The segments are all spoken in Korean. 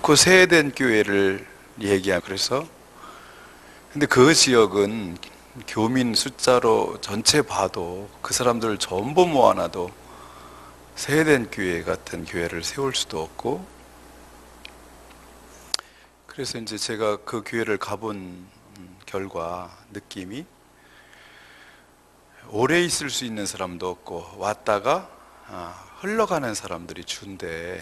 좋고 세해된 교회를 얘기하면 그래서 근데 그 지역은 교민 숫자로 전체 봐도 그 사람들을 전부 모아놔도 세해된 교회 같은 교회를 세울 수도 없고 그래서 이제 제가 그 교회를 가본 결과 느낌이 오래 있을 수 있는 사람도 없고 왔다가 흘러가는 사람들이 준대.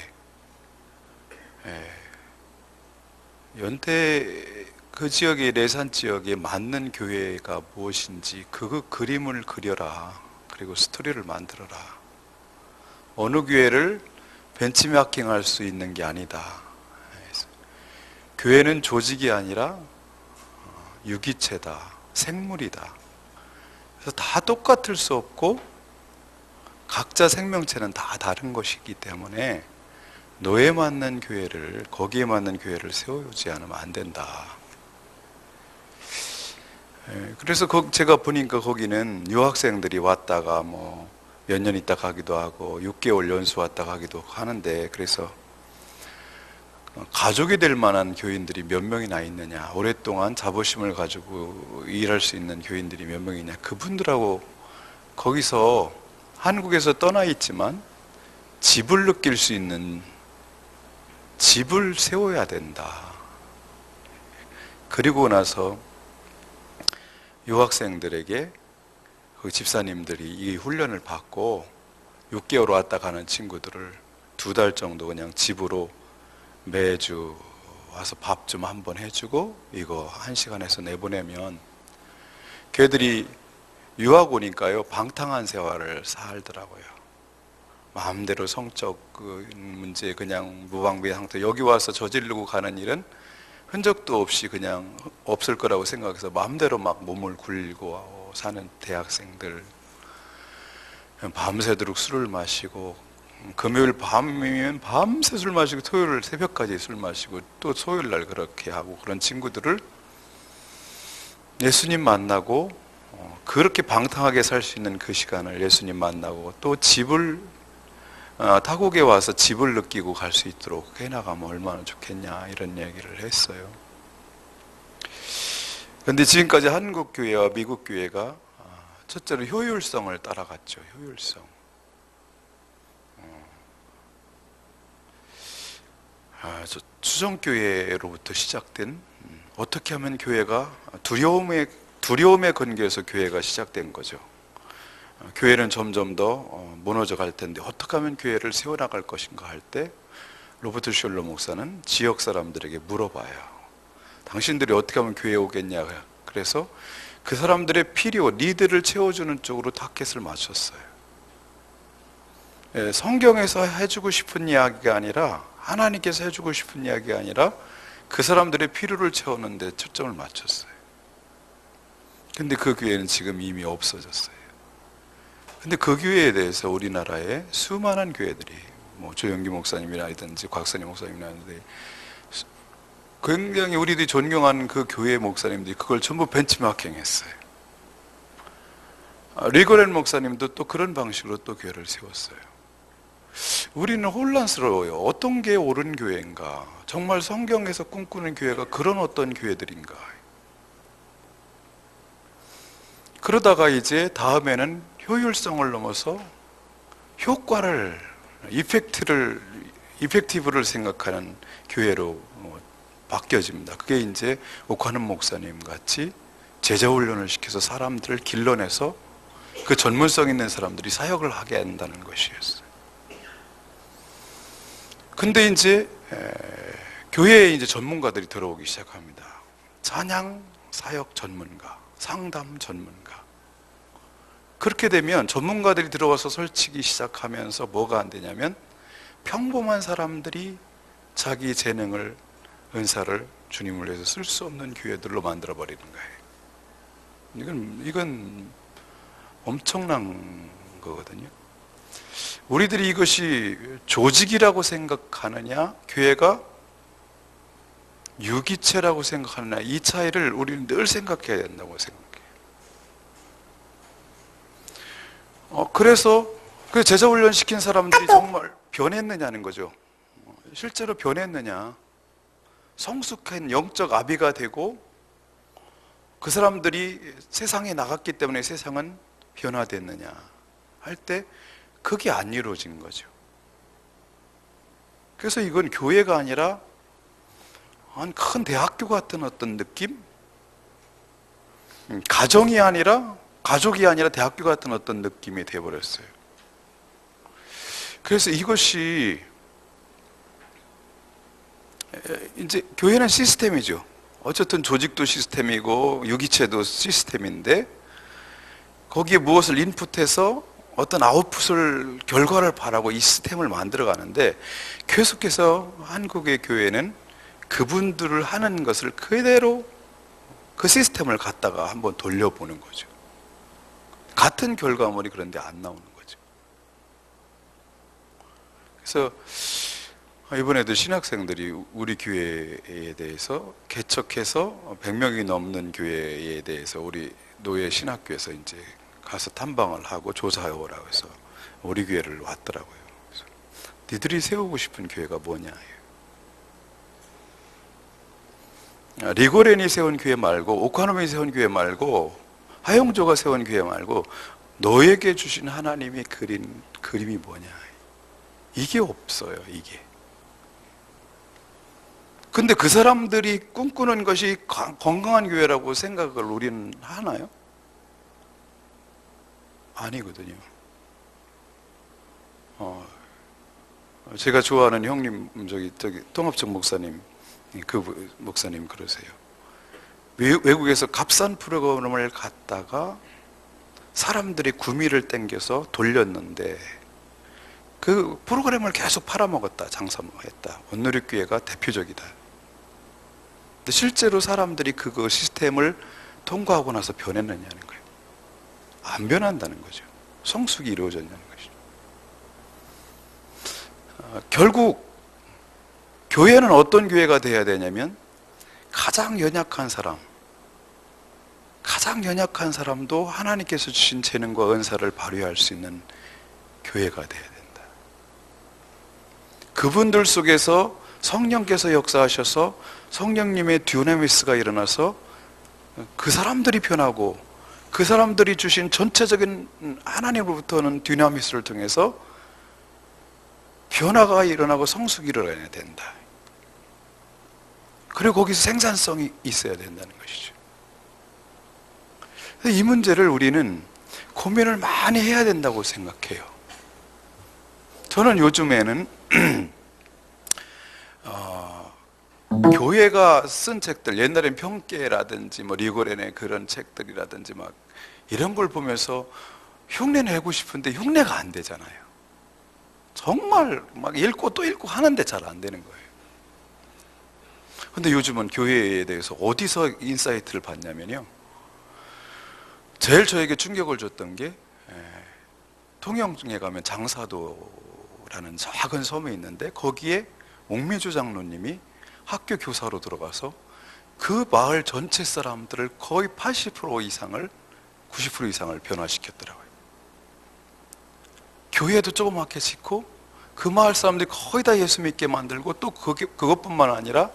연태 그 지역의 내산 지역에 맞는 교회가 무엇인지 그 그림을 그려라. 그리고 스토리를 만들어라. 어느 교회를 벤치마킹할 수 있는 게 아니다. 교회는 조직이 아니라 유기체다. 생물이다. 그래서 다 똑같을 수 없고 각자 생명체는 다 다른 것이기 때문에 너에 맞는 교회를 거기에 맞는 교회를 세우지 않으면 안 된다. 그래서 제가 보니까 거기는 유학생들이 왔다가 뭐 몇 년 있다 가기도 하고 6개월 연수 왔다 가기도 하는데 그래서 가족이 될 만한 교인들이 몇 명이나 있느냐, 오랫동안 자부심을 가지고 일할 수 있는 교인들이 몇 명이냐, 그분들하고 거기서 한국에서 떠나 있지만 집을 느낄 수 있는 집을 세워야 된다. 그리고 나서 유학생들에게 그 집사님들이 이 훈련을 받고 6개월 왔다 가는 친구들을 2달 정도 그냥 집으로 매주 와서 밥 좀 한번 해주고 이거 1시간에서 내보내면 걔들이 유학 오니까요 방탕한 생활을 살더라고요. 마음대로 성적 문제 그냥 무방비 상태, 여기 와서 저지르고 가는 일은 흔적도 없이 그냥 없을 거라고 생각해서 마음대로 막 몸을 굴리고 사는 대학생들, 밤새도록 술을 마시고 금요일 밤이면 밤새 술 마시고 토요일 새벽까지 술 마시고 또 토요일 날 그렇게 하고 그런 친구들을 예수님 만나고 그렇게 방탕하게 살 수 있는 그 시간을 예수님 만나고 또 집을 타국에 와서 집을 느끼고 갈 수 있도록 해나가면 얼마나 좋겠냐 이런 얘기를 했어요. 그런데 지금까지 한국 교회와 미국 교회가 첫째로 효율성을 따라갔죠. 효율성. 추정교회로부터 시작된 어떻게 하면 교회가 두려움에 근거해서 교회가 시작된 거죠. 교회는 점점 더 무너져 갈 텐데 어떻게 하면 교회를 세워나갈 것인가 할 때 로버트 슐러 목사는 지역 사람들에게 물어봐요. 당신들이 어떻게 하면 교회에 오겠냐. 그래서 그 사람들의 필요, 니드를 채워주는 쪽으로 타켓을 맞췄어요. 성경에서 해주고 싶은 이야기가 아니라 하나님께서 해주고 싶은 이야기가 아니라 그 사람들의 필요를 채우는 데 초점을 맞췄어요. 근데 그 교회는 지금 이미 없어졌어요. 근데 그 교회에 대해서 우리나라에 수많은 교회들이 뭐 조영기 목사님이라든지 곽선희 목사님이라든지 굉장히 우리들이 존경하는 그 교회 목사님들이 그걸 전부 벤치마킹 했어요. 리거렌 목사님도 또 그런 방식으로 또 교회를 세웠어요. 우리는 혼란스러워요. 어떤 게 옳은 교회인가? 정말 성경에서 꿈꾸는 교회가 그런 어떤 교회들인가? 그러다가 이제 다음에는 효율성을 넘어서 효과를, 이펙티브를 생각하는 교회로 바뀌어집니다. 그게 이제 옥하는 목사님 같이 제자훈련을 시켜서 사람들을 길러내서 그 전문성 있는 사람들이 사역을 하게 한다는 것이었어요. 근데 이제 교회에 이제 전문가들이 들어오기 시작합니다. 찬양 사역 전문가, 상담 전문가. 그렇게 되면 전문가들이 들어와서 설치기 시작하면서 뭐가 안 되냐면 평범한 사람들이 자기 재능을, 은사를 주님을 위해서 쓸 수 없는 교회들로 만들어 버리는 거예요. 이건 엄청난 거거든요. 우리들이 이것이 조직이라고 생각하느냐, 교회가 유기체라고 생각하느냐, 이 차이를 우리는 늘 생각해야 된다고 생각해요. 그래서 그 제자훈련 시킨 사람들이 정말 변했느냐는 거죠. 실제로 변했느냐. 성숙한 영적 아비가 되고 그 사람들이 세상에 나갔기 때문에 세상은 변화됐느냐 할 때 그게 안 이루어진 거죠. 그래서 이건 교회가 아니라 한 큰 대학교 같은 어떤 느낌? 가정이 아니라 가족이 아니라 대학교 같은 어떤 느낌이 되어버렸어요. 그래서 이것이 이제 교회는 시스템이죠. 어쨌든 조직도 시스템이고 유기체도 시스템인데 거기에 무엇을 인풋해서 어떤 아웃풋을 결과를 바라고 이 시스템을 만들어 가는데 계속해서 한국의 교회는 그분들을 하는 것을 그대로 그 시스템을 갖다가 한번 돌려보는 거죠. 같은 결과물이 그런데 안 나오는 거죠. 그래서 이번에도 신학생들이 우리 교회에 대해서 개척해서 100명이 넘는 교회에 대해서 우리 노예 신학교에서 이제 가서 탐방을 하고 조사해 오라고 해서 우리 교회를 왔더라고요. 그래서 니들이 세우고 싶은 교회가 뭐냐? 리고렌이 세운 교회 말고 오카노미 세운 교회 말고 하용조가 세운 교회 말고 너에게 주신 하나님이 그린 그림이 뭐냐? 이게 없어요. 이게. 근데 그 사람들이 꿈꾸는 것이 건강한 교회라고 생각을 우리는 하나요? 아니거든요. 제가 좋아하는 형님, 저기 통합적 목사님, 그 목사님 그러세요. 외국에서 값싼 프로그램을 갖다가 사람들이 구미를 땡겨서 돌렸는데 그 프로그램을 계속 팔아먹었다, 장사했다. 온누리교회가 대표적이다. 근데 실제로 사람들이 그거 시스템을 통과하고 나서 변했느냐는 거예요. 안 변한다는 거죠. 성숙이 이루어졌냐는 것이죠. 결국 교회는 어떤 교회가 돼야 되냐면 가장 연약한 사람도 하나님께서 주신 재능과 은사를 발휘할 수 있는 교회가 돼야 된다. 그분들 속에서 성령께서 역사하셔서 성령님의 듀나미스가 일어나서 그 사람들이 변하고 그 사람들이 주신 전체적인 하나님으로부터는 듀나미스를 통해서 변화가 일어나고 성숙이 일어나야 된다. 그리고 거기서 생산성이 있어야 된다는 것이죠. 이 문제를 우리는 고민을 많이 해야 된다고 생각해요. 저는 요즘에는 교회가 쓴 책들, 옛날엔 평계라든지 뭐 리고렌의 그런 책들이라든지 막 이런 걸 보면서 흉내 내고 싶은데 흉내가 안 되잖아요. 정말 막 읽고 또 읽고 하는데 잘 안 되는 거예요. 근데 요즘은 교회에 대해서 어디서 인사이트를 받냐면요, 제일 저에게 충격을 줬던 게 통영에 가면 장사도라는 작은 섬이 있는데 거기에 옥미주 장로님이 학교 교사로 들어가서 그 마을 전체 사람들을 거의 80% 이상을 90% 이상을 변화시켰더라고요. 교회도 조그맣게 짓고 그 마을 사람들이 거의 다 예수 믿게 만들고 또 그것뿐만 아니라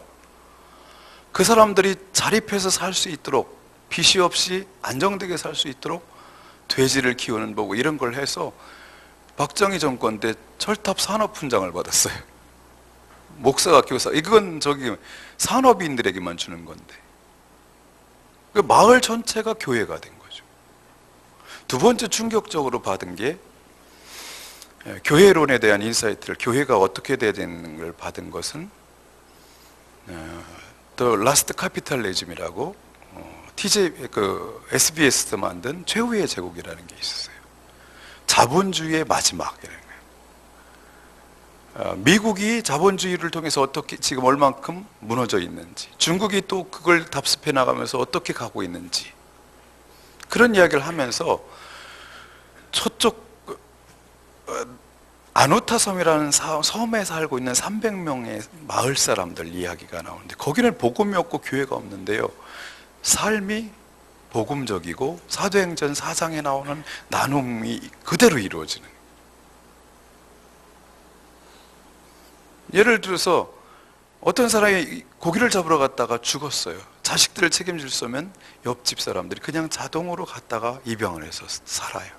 그 사람들이 자립해서 살 수 있도록 빚이 없이 안정되게 살 수 있도록 돼지를 키우는 보고 이런 걸 해서 박정희 정권 때 철탑 산업훈장을 받았어요. 목사가 교사, 이건 저기 산업인들에게만 주는 건데 그 마을 전체가 교회가 된 거죠. 두 번째 충격적으로 받은 게 교회론에 대한 인사이트를, 교회가 어떻게 돼야 되는 걸 받은 것은 The Last Capitalism이라고 SBS에서 만든 최후의 제국이라는 게 있었어요. 자본주의의 마지막이라는 거예요. 미국이 자본주의를 통해서 어떻게 지금 얼만큼 무너져 있는지, 중국이 또 그걸 답습해 나가면서 어떻게 가고 있는지, 그런 이야기를 하면서 저쪽 아누타 섬이라는 섬에 살고 있는 300명의 마을 사람들 이야기가 나오는데 거기는 복음이 없고 교회가 없는데요, 삶이 복음적이고 사도행전 4장에 나오는 나눔이 그대로 이루어지는. 예를 들어서 어떤 사람이 고기를 잡으러 갔다가 죽었어요. 자식들을 책임질 수 없으면 옆집 사람들이 그냥 자동으로 갔다가 입양을 해서 살아요.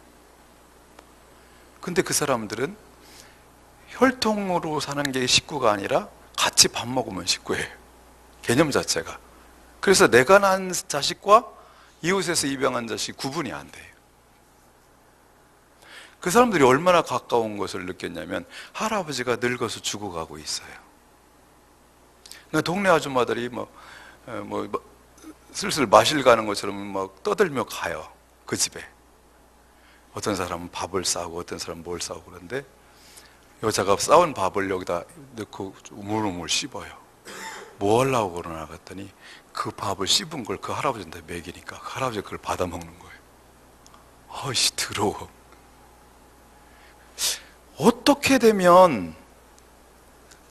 근데 그 사람들은 혈통으로 사는 게 식구가 아니라 같이 밥 먹으면 식구예요. 개념 자체가. 그래서 내가 낳은 자식과 이웃에서 입양한 자식 구분이 안 돼요. 그 사람들이 얼마나 가까운 것을 느꼈냐면 할아버지가 늙어서 죽어가고 있어요. 그러니까 동네 아줌마들이 슬슬 마실 가는 것처럼 막 떠들며 가요. 그 집에. 어떤 사람은 밥을 싸고 어떤 사람은 뭘 싸고 그러는데 여자가 싸운 밥을 여기다 넣고 우물우물 씹어요. 뭐 하려고 그러나 그랬더니 그 밥을 씹은 걸 그 할아버지한테 먹이니까 그 할아버지가 그걸 받아 먹는 거예요. 아이씨 더러워. 어떻게 되면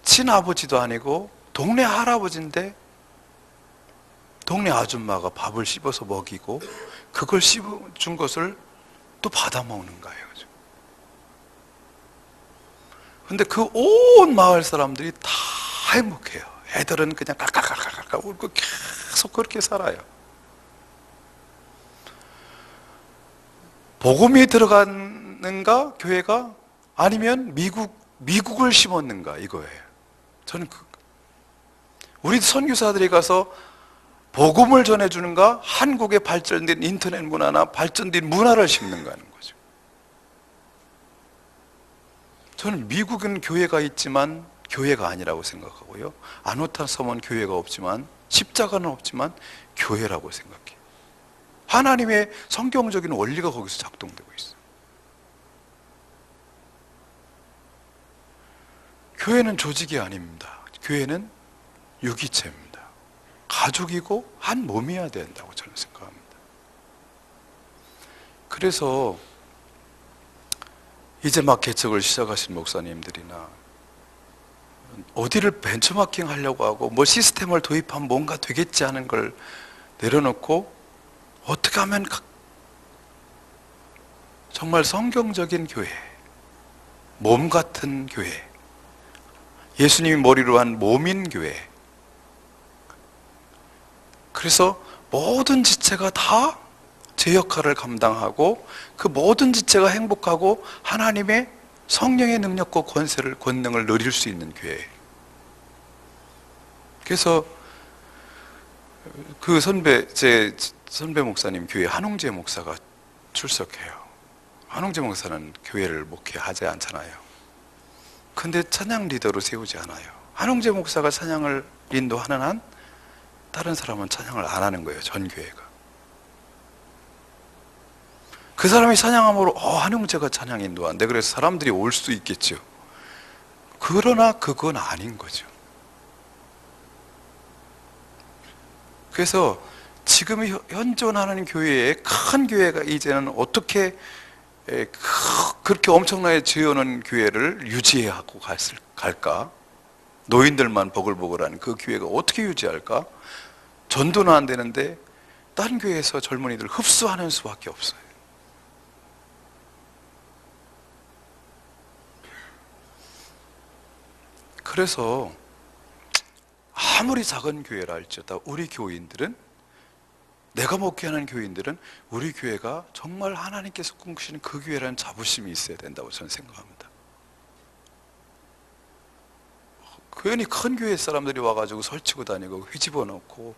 친아버지도 아니고 동네 할아버지인데 동네 아줌마가 밥을 씹어서 먹이고 그걸 씹어준 것을 또 받아 먹는가요? 근데 그 온 마을 사람들이 다 행복해요. 애들은 그냥 깔깔깔깔깔 울고 계속 그렇게 살아요. 복음이 들어갔는가 교회가? 아니면 미국을 심었는가 이거예요. 저는 우리 선교사들이 가서 복음을 전해주는가? 한국의 발전된 인터넷 문화나 발전된 문화를 심는가 하는 거죠. 저는 미국은 교회가 있지만 교회가 아니라고 생각하고요. 아노타 섬은 교회가 없지만 십자가는 없지만 교회라고 생각해요. 하나님의 성경적인 원리가 거기서 작동되고 있어요. 교회는 조직이 아닙니다. 교회는 유기체입니다. 가족이고 한 몸이어야 된다고 저는 생각합니다. 그래서 이제 막 개척을 시작하신 목사님들이나 어디를 벤처마킹 하려고 하고 뭐 시스템을 도입하면 뭔가 되겠지 하는 걸 내려놓고 어떻게 하면 정말 성경적인 교회, 몸 같은 교회, 예수님이 머리로 한 몸인 교회. 그래서 모든 지체가 다 제 역할을 감당하고 그 모든 지체가 행복하고 하나님의 성령의 능력과 권능을 누릴 수 있는 교회. 그래서 제 선배 목사님 교회 한홍재 목사가 출석해요. 한홍재 목사는 교회를 목회하지 않잖아요. 근데 찬양 리더로 세우지 않아요. 한홍재 목사가 찬양을 인도하는 한 다른 사람은 찬양을 안 하는 거예요. 전 교회가. 그 사람이 찬양함으로 한용재가 찬양 인도한대. 그래서 사람들이 올 수 있겠죠. 그러나 그건 아닌 거죠. 그래서 지금 현존하는 교회에 큰 교회가 이제는 어떻게 그렇게 엄청나게 지어놓은 교회를 유지하고 갈까? 노인들만 버글버글한 그 교회가 어떻게 유지할까? 전도는 안 되는데 다른 교회에서 젊은이들 흡수하는 수밖에 없어요. 그래서 아무리 작은 교회라 할지라도 우리 교인들은, 내가 목회하는 교인들은 우리 교회가 정말 하나님께서 꿈꾸시는 그 교회라는 자부심이 있어야 된다고 저는 생각합니다. 괜히 큰 교회 사람들이 와가지고 설치고 다니고 휘집어 놓고,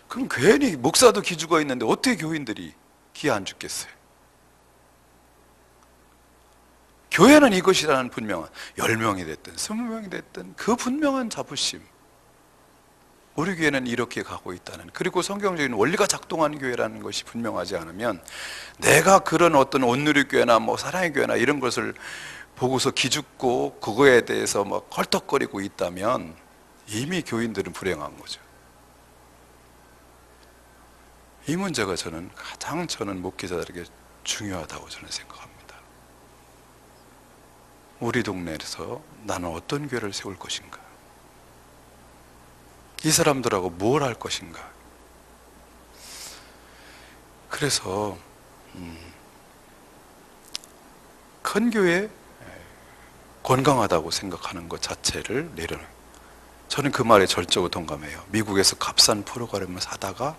그럼 괜히 목사도 기죽어 있는데 어떻게 교인들이 기 안 죽겠어요? 교회는 이것이라는 분명한, 10명이 됐든 20명이 됐든 그 분명한 자부심, 우리 교회는 이렇게 가고 있다는, 그리고 성경적인 원리가 작동하는 교회라는 것이 분명하지 않으면, 내가 그런 어떤 온누리교회나 사랑의 교회나 이런 것을 보고서 기죽고 그거에 대해서 헐떡거리고 있다면 이미 교인들은 불행한 거죠. 이 문제가 저는 목회자들에게 중요하다고 저는 생각합니다. 우리 동네에서 나는 어떤 교회를 세울 것인가? 이 사람들하고 뭘 할 것인가? 그래서 큰 교회 건강하다고 생각하는 것 자체를 내려놓은, 저는 그 말에 절적으로 동감해요. 미국에서 값싼 프로그램을 사다가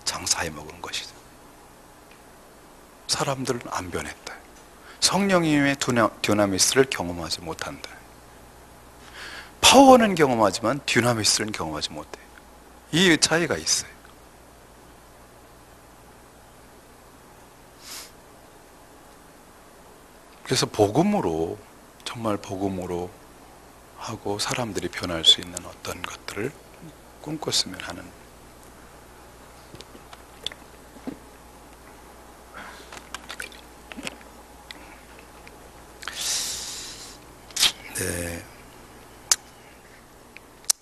장사해 먹은 것이죠. 사람들은 안 변했다. 성령님의 듀나미스를 경험하지 못한다. 파워는 경험하지만 듀나미스는 경험하지 못해요. 이 차이가 있어요. 그래서 복음으로, 정말 복음으로 하고 사람들이 변할 수 있는 어떤 것들을 꿈꿨으면 하는. 네,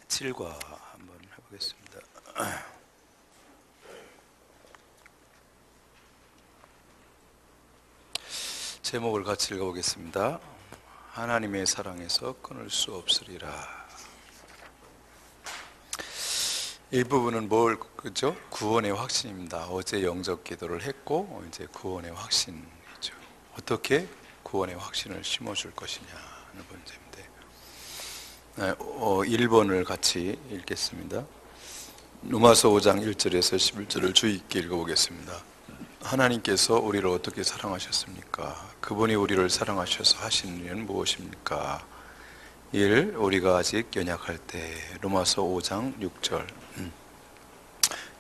7과 한번 해보겠습니다. 제목을 같이 읽어보겠습니다. 하나님의 사랑에서 끊을 수 없으리라. 일부분은 그죠? 구원의 확신입니다. 어제 영접 기도를 했고 이제 구원의 확신이죠. 어떻게 구원의 확신을 심어줄 것이냐 하는 문제인데, 1번을 같이 읽겠습니다. 로마서 5장 1절에서 11절을 주의 깊게 읽어보겠습니다. 하나님께서 우리를 어떻게 사랑하셨습니까? 그분이 우리를 사랑하셔서 하신 일은 무엇입니까? 1. 우리가 아직 연약할 때. 로마서 5장 6절.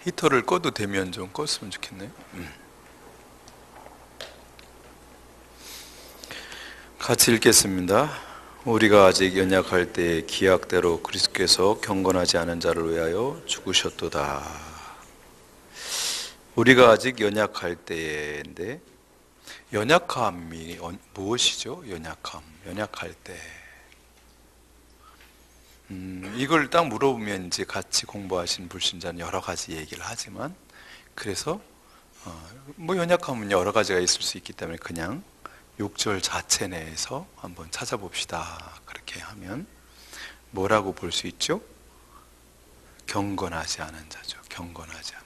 히터를 꺼도 되면 좀 껐으면 좋겠네요. 같이 읽겠습니다. 우리가 아직 연약할 때 기약대로 그리스도께서 경건하지 않은 자를 위하여 죽으셨도다. 우리가 아직 연약할 때인데, 연약함이 무엇이죠? 연약할 때. 이걸 딱 물어보면 이제 같이 공부하신 불신자는 여러 가지 얘기를 하지만, 그래서 연약함은 여러 가지가 있을 수 있기 때문에 그냥 6절 자체 내에서 한번 찾아봅시다. 그렇게 하면 뭐라고 볼 수 있죠? 경건하지 않은 자죠. 경건하지 않은 자.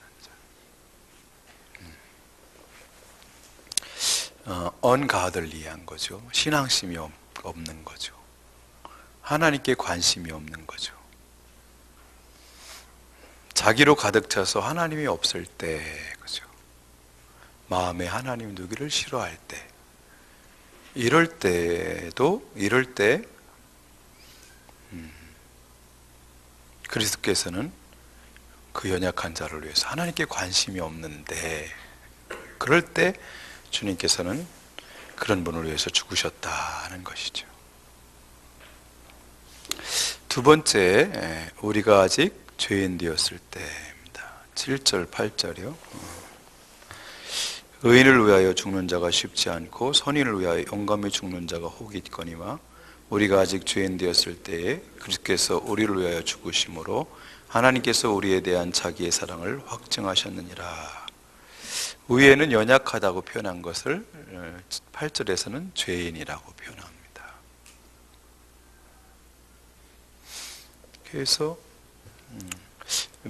언가들리한 거죠. 신앙심이 없는 거죠. 하나님께 관심이 없는 거죠. 자기로 가득 차서 하나님이 없을 때, 그죠? 마음에 하나님 두기를 싫어할 때, 이럴 때 그리스도께서는 그 연약한 자를 위해서 하나님께 관심이 없는데, 그럴 때 주님께서는 그런 분을 위해서 죽으셨다는 것이죠. 두 번째, 우리가 아직 죄인 되었을 때입니다. 7절, 8절이요. 의인을 위하여 죽는 자가 쉽지 않고 선인을 위하여 용감히 죽는 자가 혹 있거니와 우리가 아직 죄인 되었을 때에 그리스도께서 우리를 위하여 죽으심으로 하나님께서 우리에 대한 자기의 사랑을 확증하셨느니라. 위에는 연약하다고 표현한 것을 8절에서는 죄인이라고 표현합니다. 그래서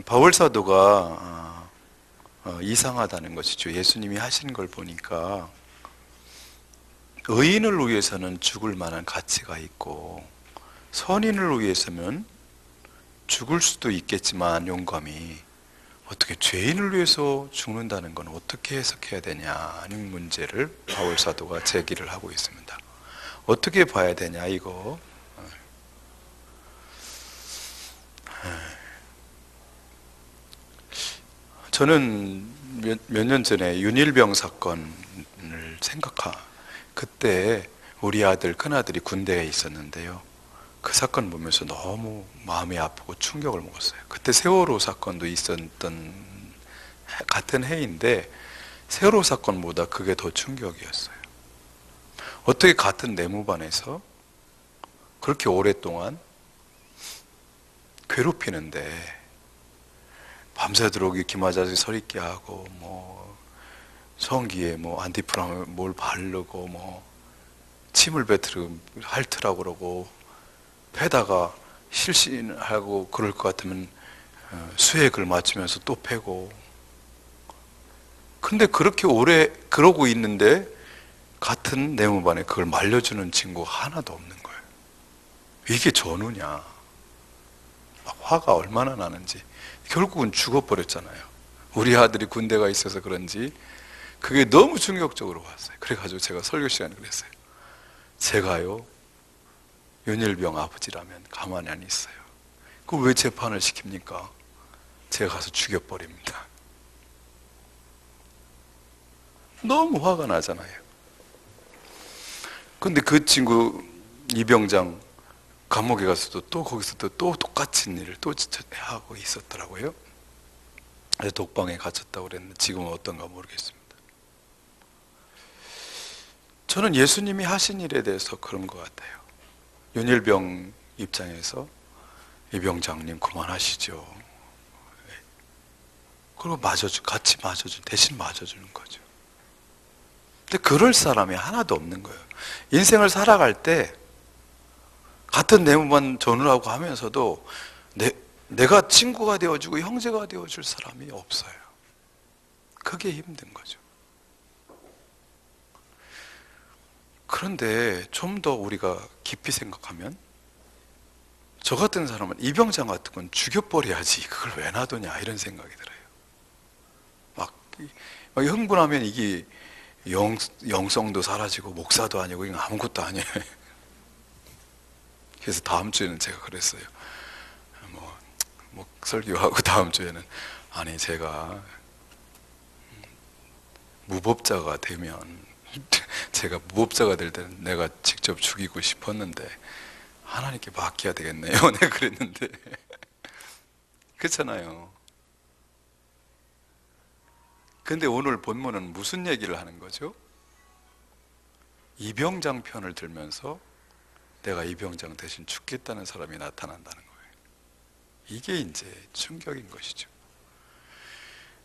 바울 사도가 이상하다는 것이죠. 예수님이 하신 걸 보니까 의인을 위해서는 죽을 만한 가치가 있고 선인을 위해서는 죽을 수도 있겠지만 용감히, 어떻게 죄인을 위해서 죽는다는 건 어떻게 해석해야 되냐는 문제를 바울 사도가 제기를 하고 있습니다. 어떻게 봐야 되냐 이거. 저는 몇 년 전에 윤일병 사건을 그때 우리 큰아들이 군대에 있었는데요. 그 사건 보면서 너무 마음이 아프고 충격을 먹었어요. 그때 세월호 사건도 있었던 같은 해인데 세월호 사건보다 그게 더 충격이었어요. 어떻게 같은 내무반에서 그렇게 오랫동안 괴롭히는데 밤새도록 기마자지 서있게 하고 성기에 안티프람을 뭘 바르고 침을 핥으라고 그러고 패다가 실신하고 그럴 것 같으면 수액을 맞추면서 또 패고. 근데 그렇게 오래 그러고 있는데 같은 내무반에 그걸 말려주는 친구가 하나도 없는 거예요. 이게 전우냐? 막 화가 얼마나 나는지. 결국은 죽어버렸잖아요. 우리 아들이 군대가 있어서 그런지 그게 너무 충격적으로 왔어요. 그래가지고 제가 설교 시간에 그랬어요. 제가요 윤일병 아버지라면 가만히 안 있어요. 그 왜 재판을 시킵니까? 제가 가서 죽여버립니다. 너무 화가 나잖아요. 근데 그 친구 이병장 감옥에 가서도 또 거기서도 또 똑같은 일을 또 하고 있었더라고요. 그래서 독방에 갇혔다고 그랬는데 지금은 어떤가 모르겠습니다. 저는 예수님이 하신 일에 대해서 그런 것 같아요. 윤일병 입장에서 이병장님 그만하시죠. 그리고 같이 대신 맞아주는 거죠. 근데 그럴 사람이 하나도 없는 거예요. 인생을 살아갈 때 같은 내용만 전후하고 하면서도 내가 친구가 되어주고 형제가 되어줄 사람이 없어요. 그게 힘든 거죠. 그런데 좀 더 우리가 깊이 생각하면 저 같은 사람은 이병장 같은 건 죽여버려야지 그걸 왜 놔두냐 이런 생각이 들어요. 막 흥분하면 이게 영성도 사라지고 목사도 아니고 이건 아무것도 아니에요. 그래서 다음 주에는 제가 그랬어요. 뭐 설교하고 다음 주에는 아니 제가 무법자가 되면 제가 무법자가 될 때는 내가 직접 죽이고 싶었는데 하나님께 맡겨야 되겠네요. 내가 그랬는데 그렇잖아요. 근데 오늘 본문은 무슨 얘기를 하는 거죠? 이병장 편을 들면서 내가 이병장 대신 죽겠다는 사람이 나타난다는 거예요. 이게 이제 충격인 것이죠.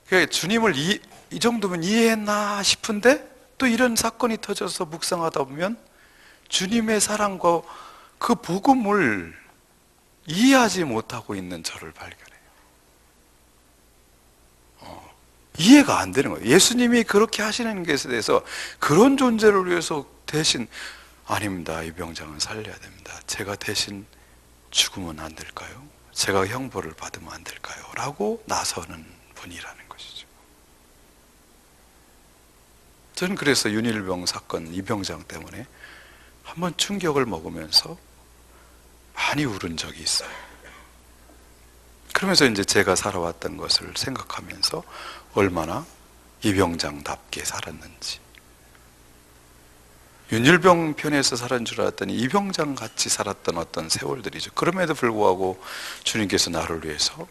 그러니까 주님을 이 정도면 이해했나 싶은데 또 이런 사건이 터져서 묵상하다 보면 주님의 사랑과 그 복음을 이해하지 못하고 있는 저를 발견해요. 이해가 안 되는 거예요. 예수님이 그렇게 하시는 것에 대해서 그런 존재를 위해서 대신 아닙니다. 이 병장은 살려야 됩니다. 제가 대신 죽으면 안 될까요? 제가 형벌을 받으면 안 될까요? 라고 나서는 분이라는 것이죠. 저는 그래서 윤일병 사건 이병장 때문에 한번 충격을 먹으면서 많이 울은 적이 있어요. 그러면서 이제 제가 살아왔던 것을 생각하면서 얼마나 이병장답게 살았는지, 윤일병 편에서 살은 줄 알았더니 이병장 같이 살았던 어떤 세월들이죠. 그럼에도 불구하고 주님께서 나를 위해서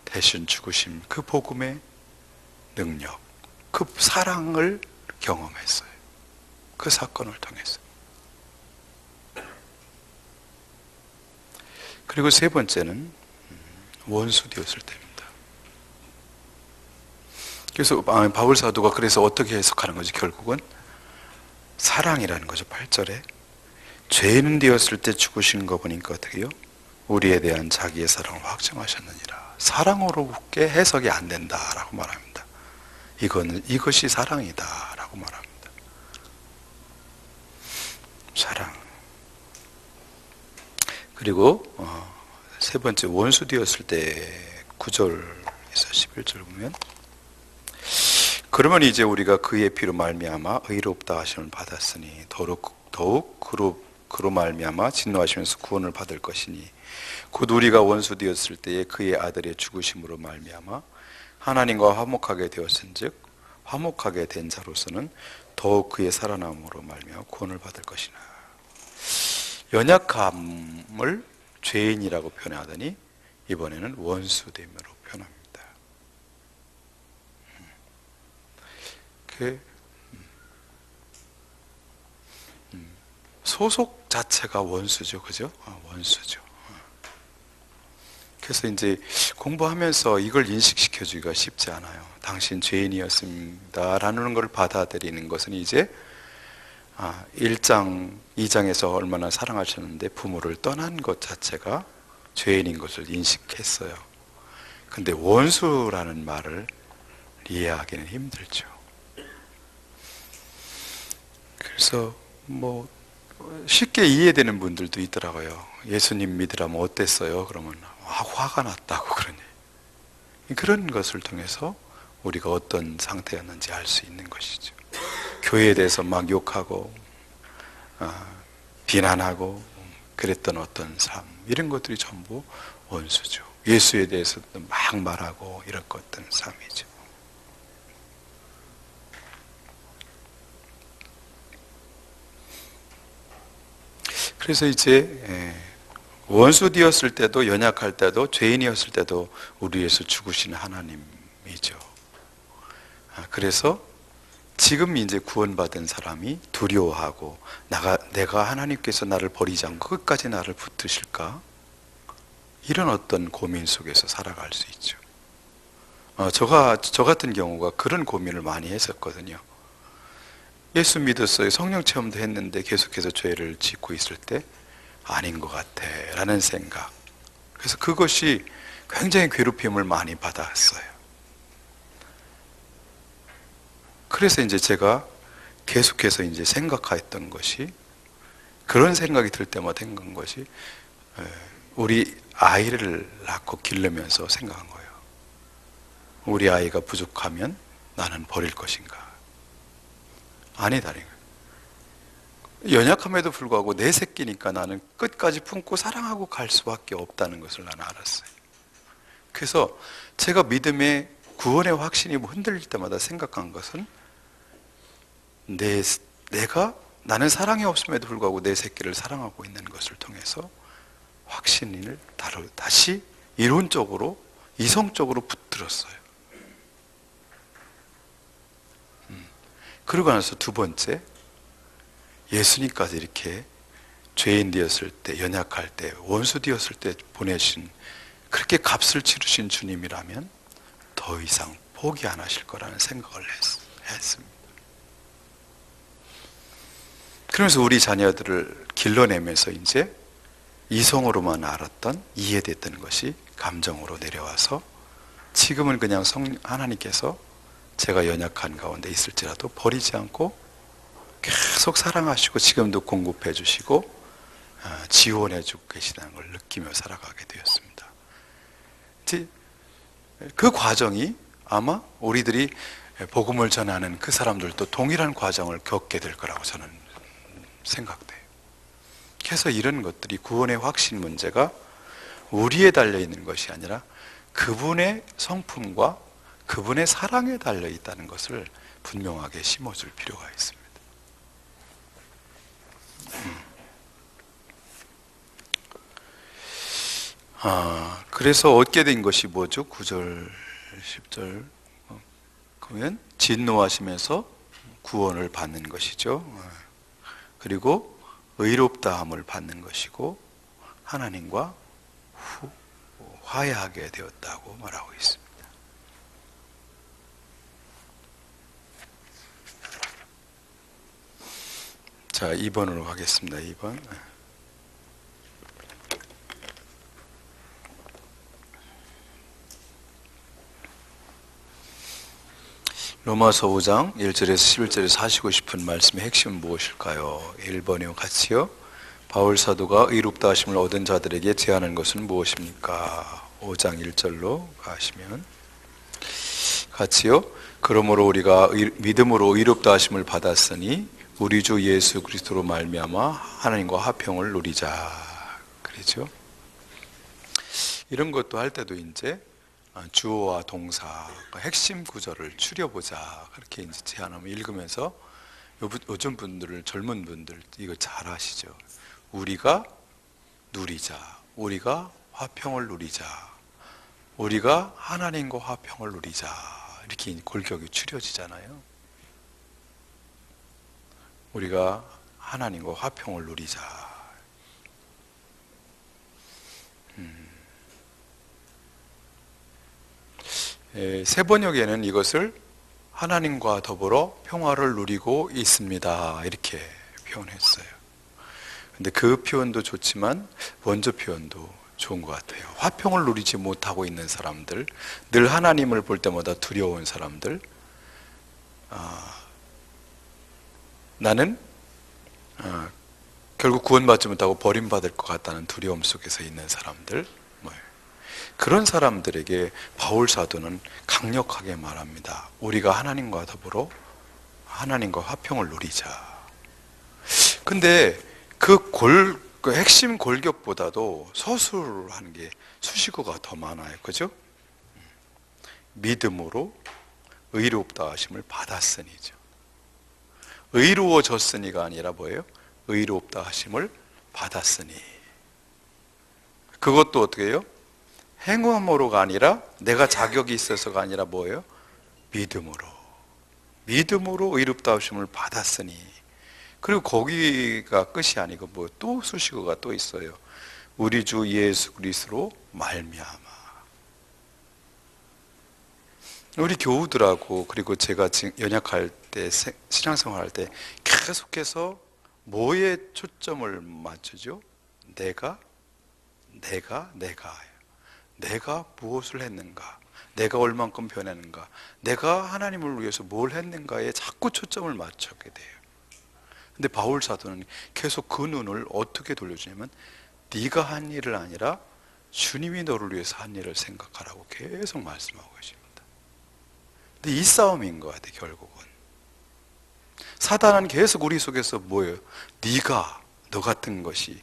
대신 죽으신 그 복음의 능력, 그 사랑을 경험했어요. 그 사건을 통해서. 그리고 세 번째는 원수 되었을 때입니다. 그래서 바울 사도가 그래서 어떻게 해석하는 거지? 결국은 사랑이라는 거죠. 8절에 죄인 되었을 때 죽으신 거 보니까 어떻게 해요? 우리에 대한 자기의 사랑을 확증하셨느니라. 사랑으로밖에 해석이 안 된다라고 말합니다. 이것이 사랑이다라고 말합니다. 사랑. 그리고 세 번째 원수 되었을 때 9절에서 11절 보면 그러면 이제 우리가 그의 피로 말미암아 의롭다 하심을 받았으니 더욱 그로 말미암아 진노하시면서 구원을 받을 것이니 곧 우리가 원수 되었을 때에 그의 아들의 죽으심으로 말미암아 하나님과 화목하게 되었은즉 화목하게 된 자로서는 더욱 그의 살아남음으로 말미암아 구원을 받을 것이나. 연약함을 죄인이라고 표현하더니 이번에는 원수됨으로 표현합니다. 소속 자체가 원수죠, 그죠? 원수죠. 그래서 이제 공부하면서 이걸 인식시켜주기가 쉽지 않아요. 당신 죄인이었습니다라는 걸 받아들이는 것은 이제 1장, 2장에서 얼마나 사랑하셨는데 부모를 떠난 것 자체가 죄인인 것을 인식했어요. 근데 원수라는 말을 이해하기는 힘들죠. 그래서 쉽게 이해되는 분들도 있더라고요. 예수님 믿으라면 어땠어요? 그러면 화가 났다고 그러니 그런 것을 통해서 우리가 어떤 상태였는지 알 수 있는 것이죠. 교회에 대해서 막 욕하고 비난하고 그랬던 어떤 삶, 이런 것들이 전부 원수죠. 예수에 대해서도 막 말하고 이런 것들은 삶이죠. 그래서 이제 원수 되었을 때도, 연약할 때도, 죄인이었을 때도 우리 위해서 죽으시는 하나님이죠. 그래서 지금 이제 구원받은 사람이 두려워하고 내가 하나님께서 나를 버리지 않고 끝까지 나를 붙드실까? 이런 어떤 고민 속에서 살아갈 수 있죠. 저 같은 경우가 그런 고민을 많이 했었거든요. 예수 믿었어요. 성령 체험도 했는데 계속해서 죄를 짓고 있을 때 아닌 것 같아 라는 생각. 그래서 그것이 굉장히 괴롭힘을 많이 받았어요. 그래서 이제 제가 계속해서 이제 생각했던 것이, 그런 생각이 들 때마다 생각한 것이, 우리 아이를 낳고 기르면서 생각한 거예요. 우리 아이가 부족하면 나는 버릴 것인가? 아니다는 거예요. 연약함에도 불구하고 내 새끼니까 나는 끝까지 품고 사랑하고 갈 수밖에 없다는 것을 나는 알았어요. 그래서 제가 믿음의 구원의 확신이 흔들릴 때마다 생각한 것은, 나는 사랑이 없음에도 불구하고 내 새끼를 사랑하고 있는 것을 통해서 확신을 다시 이론적으로, 이성적으로 붙들었어요. 그러고 나서 두 번째, 예수님까지 이렇게 죄인 되었을 때, 연약할 때, 원수 되었을 때 보내신, 그렇게 값을 치르신 주님이라면 더 이상 포기 안 하실 거라는 생각을 했습니다. 그러면서 우리 자녀들을 길러내면서 이제 이성으로만 알았던, 이해됐던 것이 감정으로 내려와서 지금은 그냥 하나님께서 제가 연약한 가운데 있을지라도 버리지 않고 계속 사랑하시고 지금도 공급해 주시고 지원해 주고 계시다는 걸 느끼며 살아가게 되었습니다. 그 과정이 아마 우리들이 복음을 전하는 그 사람들도 동일한 과정을 겪게 될 거라고 저는 생각돼요. 그래서 이런 것들이, 구원의 확신 문제가 우리에 달려있는 것이 아니라 그분의 성품과 그분의 사랑에 달려있다는 것을 분명하게 심어줄 필요가 있습니다. 그래서 얻게 된 것이 뭐죠? 9절, 10절. 그러면 진노하시면서 구원을 받는 것이죠. 그리고 의롭다함을 받는 것이고 하나님과 화해하게 되었다고 말하고 있습니다. 자, 2번으로 가겠습니다. 2번. 로마서 5장 1절에서 11절에서 하시고 싶은 말씀의 핵심은 무엇일까요? 1번이요. 같이요. 바울 사도가 의롭다 하심을 얻은 자들에게 제안한 것은 무엇입니까? 5장 1절로 가시면 같이요. 그러므로 우리가 믿음으로 의롭다 하심을 받았으니 우리 주 예수 그리스도로 말미암아 하나님과 화평을 누리자. 그렇죠? 이런 것도 할 때도 이제 주어와 동사 핵심 구절을 추려보자, 그렇게 이제 제안하면 읽으면서 요즘 분들을, 젊은 분들 이거 잘 아시죠? 우리가 누리자, 우리가 화평을 누리자, 우리가 하나님과 화평을 누리자, 이렇게 골격이 추려지잖아요. 우리가 하나님과 화평을 누리자. 새 번역에는 이것을 하나님과 더불어 평화를 누리고 있습니다, 이렇게 표현했어요. 근데 그 표현도 좋지만 원조 표현도 좋은 것 같아요. 화평을 누리지 못하고 있는 사람들, 늘 하나님을 볼 때마다 두려운 사람들, 나는 결국 구원받지 못하고 버림받을 것 같다는 두려움 속에서 있는 사람들, 그런 사람들에게 바울 사도는 강력하게 말합니다. 우리가 하나님과 더불어 하나님과 화평을 누리자. 근데 그 핵심 골격보다도 서술하는 게 수식어가 더 많아요. 그죠? 믿음으로 의롭다 하심을 받았으니죠. 의로워졌으니가 아니라 뭐예요? 의롭다 하심을 받았으니. 그것도 어떻게 해요? 행함으로가 아니라, 내가 자격이 있어서가 아니라 뭐예요? 믿음으로. 믿음으로 의롭다 하심을 받았으니. 그리고 거기가 끝이 아니고 뭐 또 수식어가 또 있어요. 우리 주 예수 그리스도로 말미암아. 우리 교우들하고, 그리고 제가 연약할 때, 신앙생활 할 때 계속해서 뭐에 초점을 맞추죠? 내가 무엇을 했는가, 내가 얼만큼 변했는가, 내가 하나님을 위해서 뭘 했는가에 자꾸 초점을 맞추게 돼요. 근데 바울 사도는 계속 그 눈을 어떻게 돌려주냐면, 네가 한 일을 아니라 주님이 너를 위해서 한 일을 생각하라고 계속 말씀하고 계십니다. 근데 이 싸움인 것 같아요. 결국은 사단은 계속 우리 속에서 뭐예요? 너 같은 것이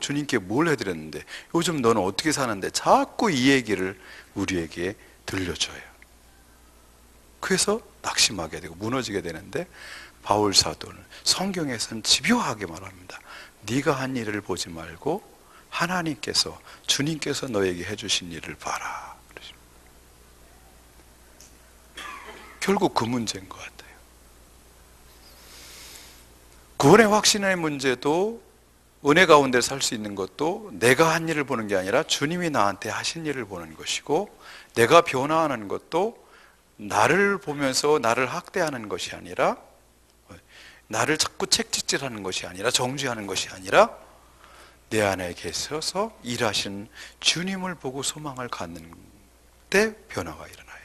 주님께 뭘 해드렸는데, 요즘 너는 어떻게 사는데, 자꾸 이 얘기를 우리에게 들려줘요. 그래서 낙심하게 되고 무너지게 되는데, 바울 사도는 성경에서는 집요하게 말합니다. 네가 한 일을 보지 말고 하나님께서, 주님께서 너에게 해주신 일을 봐라. 결국 그 문제인 것 같아요. 구원의 확신의 문제도, 은혜 가운데 살 수 있는 것도 내가 한 일을 보는 게 아니라 주님이 나한테 하신 일을 보는 것이고, 내가 변화하는 것도 나를 보면서 나를 학대하는 것이 아니라, 나를 자꾸 책찍질하는 것이 아니라, 정죄하는 것이 아니라, 내 안에 계셔서 일하신 주님을 보고 소망을 갖는 때 변화가 일어나요.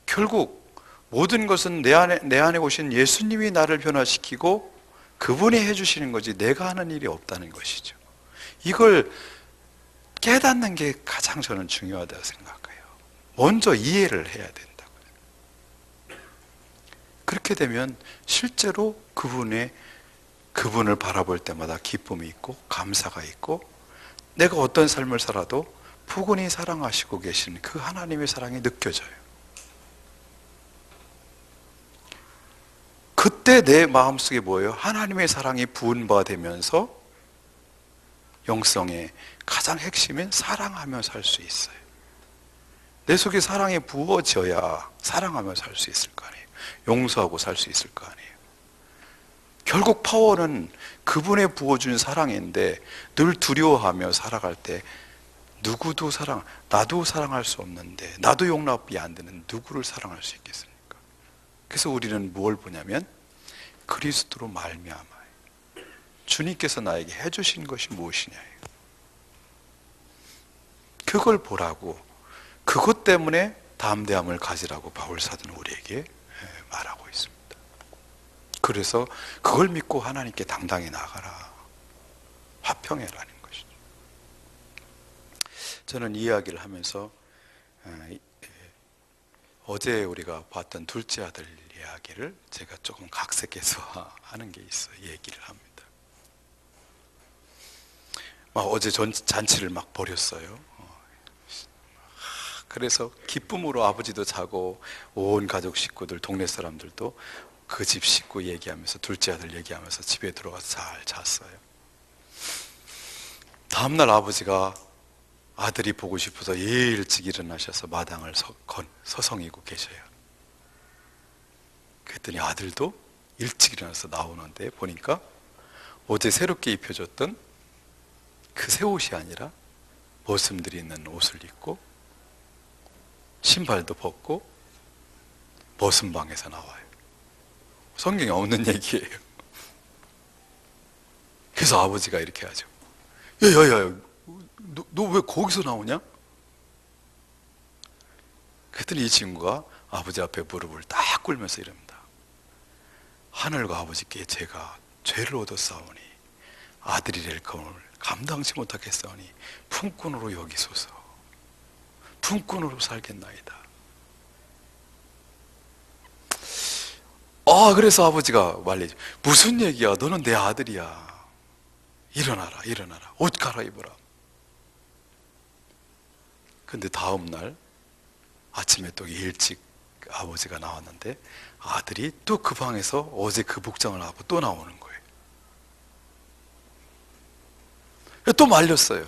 결국 모든 것은 내 안에 오신 예수님이 나를 변화시키고 그분이 해주시는 거지, 내가 하는 일이 없다는 것이죠. 이걸 깨닫는 게 가장 저는 중요하다고 생각해요. 먼저 이해를 해야 된다고요. 그렇게 되면 실제로 그분을 바라볼 때마다 기쁨이 있고 감사가 있고, 내가 어떤 삶을 살아도 포근히 사랑하시고 계신 그 하나님의 사랑이 느껴져요. 그때 내 마음속에 뭐예요? 하나님의 사랑이 부은 바 되면서 영성의 가장 핵심인 사랑하며 살 수 있어요. 내 속에 사랑이 부어져야 사랑하며 살 수 있을 거 아니에요. 용서하고 살 수 있을 거 아니에요. 결국 파워는 그분의 부어준 사랑인데, 늘 두려워하며 살아갈 때 나도 사랑할 수 없는데, 나도 용납이 안 되는 누구를 사랑할 수 있겠습니까? 그래서 우리는 뭘 보냐면, 그리스도로 말미암아요. 주님께서 나에게 해주신 것이 무엇이냐예요. 그걸 보라고, 그것 때문에 담대함을 가지라고 바울 사도는 우리에게 말하고 있습니다. 그래서 그걸 믿고 하나님께 당당히 나가라, 화평해라는 것이죠. 저는 이 이야기를 하면서 어제 우리가 봤던 둘째 아들 이야기를 제가 조금 각색해서 하는 게 있어요. 얘기를 합니다. 어제 잔치를 막 벌였어요. 그래서 기쁨으로 아버지도 자고 온 가족 식구들, 동네 사람들도 그 집 식구 얘기하면서, 둘째 아들 얘기하면서 집에 들어가서 잘 잤어요. 다음날 아버지가 아들이 보고 싶어서 일찍 일어나셔서 마당을 서성이고 계셔요. 그랬더니 아들도 일찍 일어나서 나오는데, 보니까 어제 새롭게 입혀줬던 그 새 옷이 아니라 머슴들이 있는 옷을 입고 신발도 벗고 머슴방에서 나와요. 성경에 없는 얘기예요. 그래서 아버지가 이렇게 하죠. 야야야, 너 왜 거기서 나오냐? 그랬더니 이 친구가 아버지 앞에 무릎을 딱 꿇으면서 이럽니다. 하늘과 아버지께 제가 죄를 얻었사오니 아들이 될 것을 감당치 못하겠사오니 품꾼으로 여기소서. 품꾼으로 살겠나이다. 그래서 아버지가 말리죠. 무슨 얘기야? 너는 내 아들이야. 일어나라, 일어나라. 옷 갈아입어라. 근데 다음 날 아침에 또 일찍 아버지가 나왔는데 아들이 또 그 방에서 어제 그 복장을 하고 또 나오는 거예요. 또 말렸어요.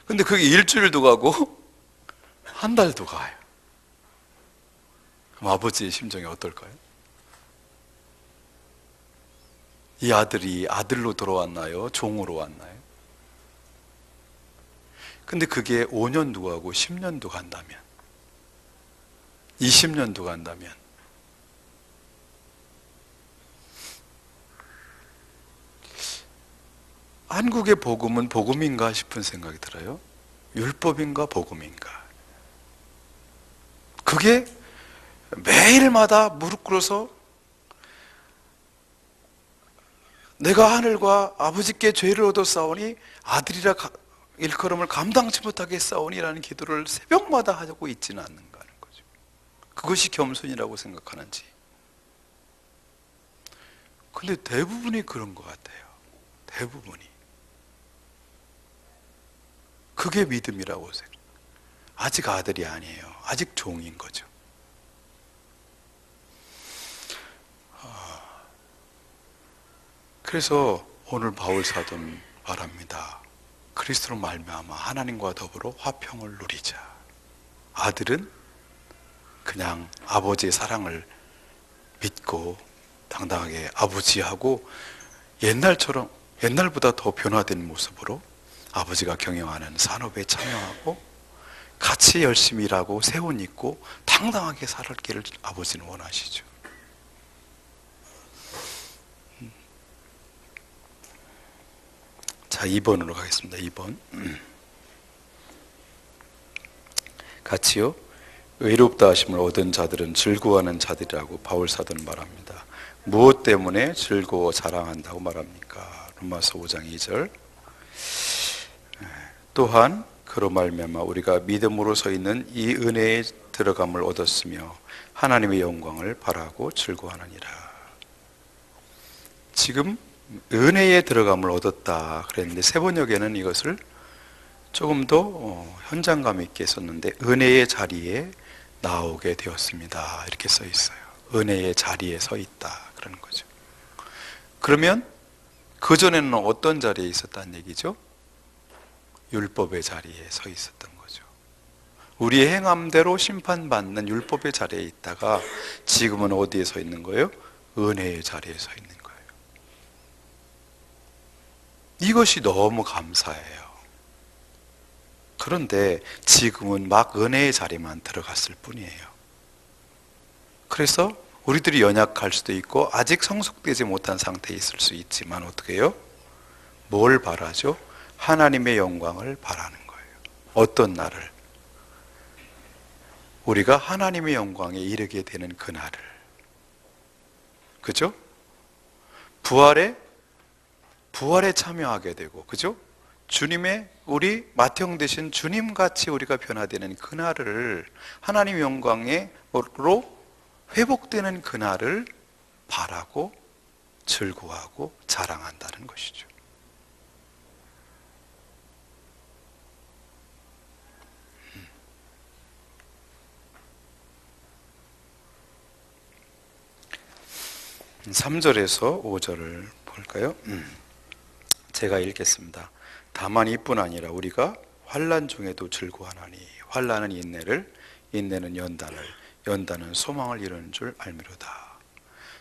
근데 그게 일주일도 가고 한 달도 가요. 그럼 아버지의 심정이 어떨까요? 이 아들이 아들로 돌아왔나요? 종으로 왔나요? 근데 그게 5년도 가고 10년도 간다면, 20년도 간다면, 한국의 복음은 복음인가 싶은 생각이 들어요. 율법인가 복음인가. 그게 매일마다 무릎 꿇어서 내가 하늘과 아버지께 죄를 얻었사오니 아들이라 일컬음을 감당치 못하겠사오니라는 기도를 새벽마다 하고 있지는 않는가 하는 거죠. 그것이 겸손이라고 생각하는지. 근데 대부분이 그런 것 같아요. 대부분이. 그게 믿음이라고 생각해요. 아직 아들이 아니에요. 아직 종인 거죠. 그래서 오늘 바울 사도는 말합니다. 그리스도로 말미암아 하나님과 더불어 화평을 누리자. 아들은 그냥 아버지의 사랑을 믿고 당당하게 아버지하고 옛날보다 더 변화된 모습으로 아버지가 경영하는 산업에 참여하고 같이 열심히 일하고 새 옷 입고 당당하게 살기를 아버지는 원하시죠. 자, 2번으로 가겠습니다. 2번. 같이요. 의롭다 하심을 얻은 자들은 즐거워하는 자들이라고 바울 사도는 말합니다. 무엇 때문에 즐거워 자랑한다고 말합니까? 로마서 5장 2절. 또한 그로 말미암아 우리가 믿음으로 서 있는 이 은혜에 들어감을 얻었으며 하나님의 영광을 바라고 즐거워하느니라. 지금 은혜에 들어감을 얻었다 그랬는데 세번역에는 이것을 조금 더 현장감 있게 썼는데 은혜의 자리에 나오게 되었습니다 이렇게 써 있어요. 은혜의 자리에 서 있다 그러는 거죠. 그러면 그전에는 어떤 자리에 있었다는 얘기죠? 율법의 자리에 서 있었던 거죠. 우리의 행함대로 심판받는 율법의 자리에 있다가 지금은 어디에 서 있는 거예요? 은혜의 자리에 서 있는 거예요. 이것이 너무 감사해요. 그런데 지금은 막 은혜의 자리만 들어갔을 뿐이에요. 그래서 우리들이 연약할 수도 있고 아직 성숙되지 못한 상태에 있을 수 있지만 어떻게 해요? 뭘 바라죠? 하나님의 영광을 바라는 거예요. 어떤 날을? 우리가 하나님의 영광에 이르게 되는 그날을. 그죠? 부활에 참여하게 되고, 그죠? 주님의 우리 맏형 되신 주님같이 우리가 변화되는 그날을, 하나님의 영광으로 회복되는 그날을 바라고 즐거워하고 자랑한다는 것이죠. 음. 3절에서 5절을 볼까요? 제가 읽겠습니다. 다만 이뿐 아니라 우리가 환난 중에도 즐거워하나니 환난은 인내를, 인내는 연단을, 연단은 소망을 이루는 줄 알미로다.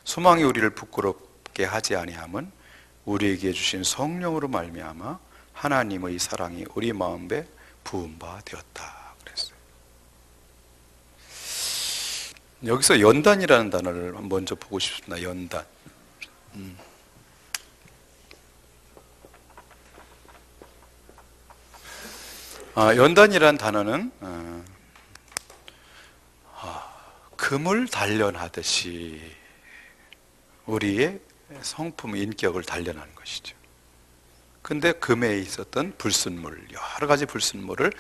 소망이 우리를 부끄럽게 하지 아니함은 우리에게 주신 성령으로 말미암아 하나님의 사랑이 우리 마음에 부은 바 되었다 그랬어요. 여기서 연단이라는 단어를 먼저 보고 싶습니다. 연단. 연단이라는 단어는 금을 단련하듯이 우리의 성품, 인격을 단련하는 것이죠. 근데 금에 있었던 불순물, 여러 가지 불순물을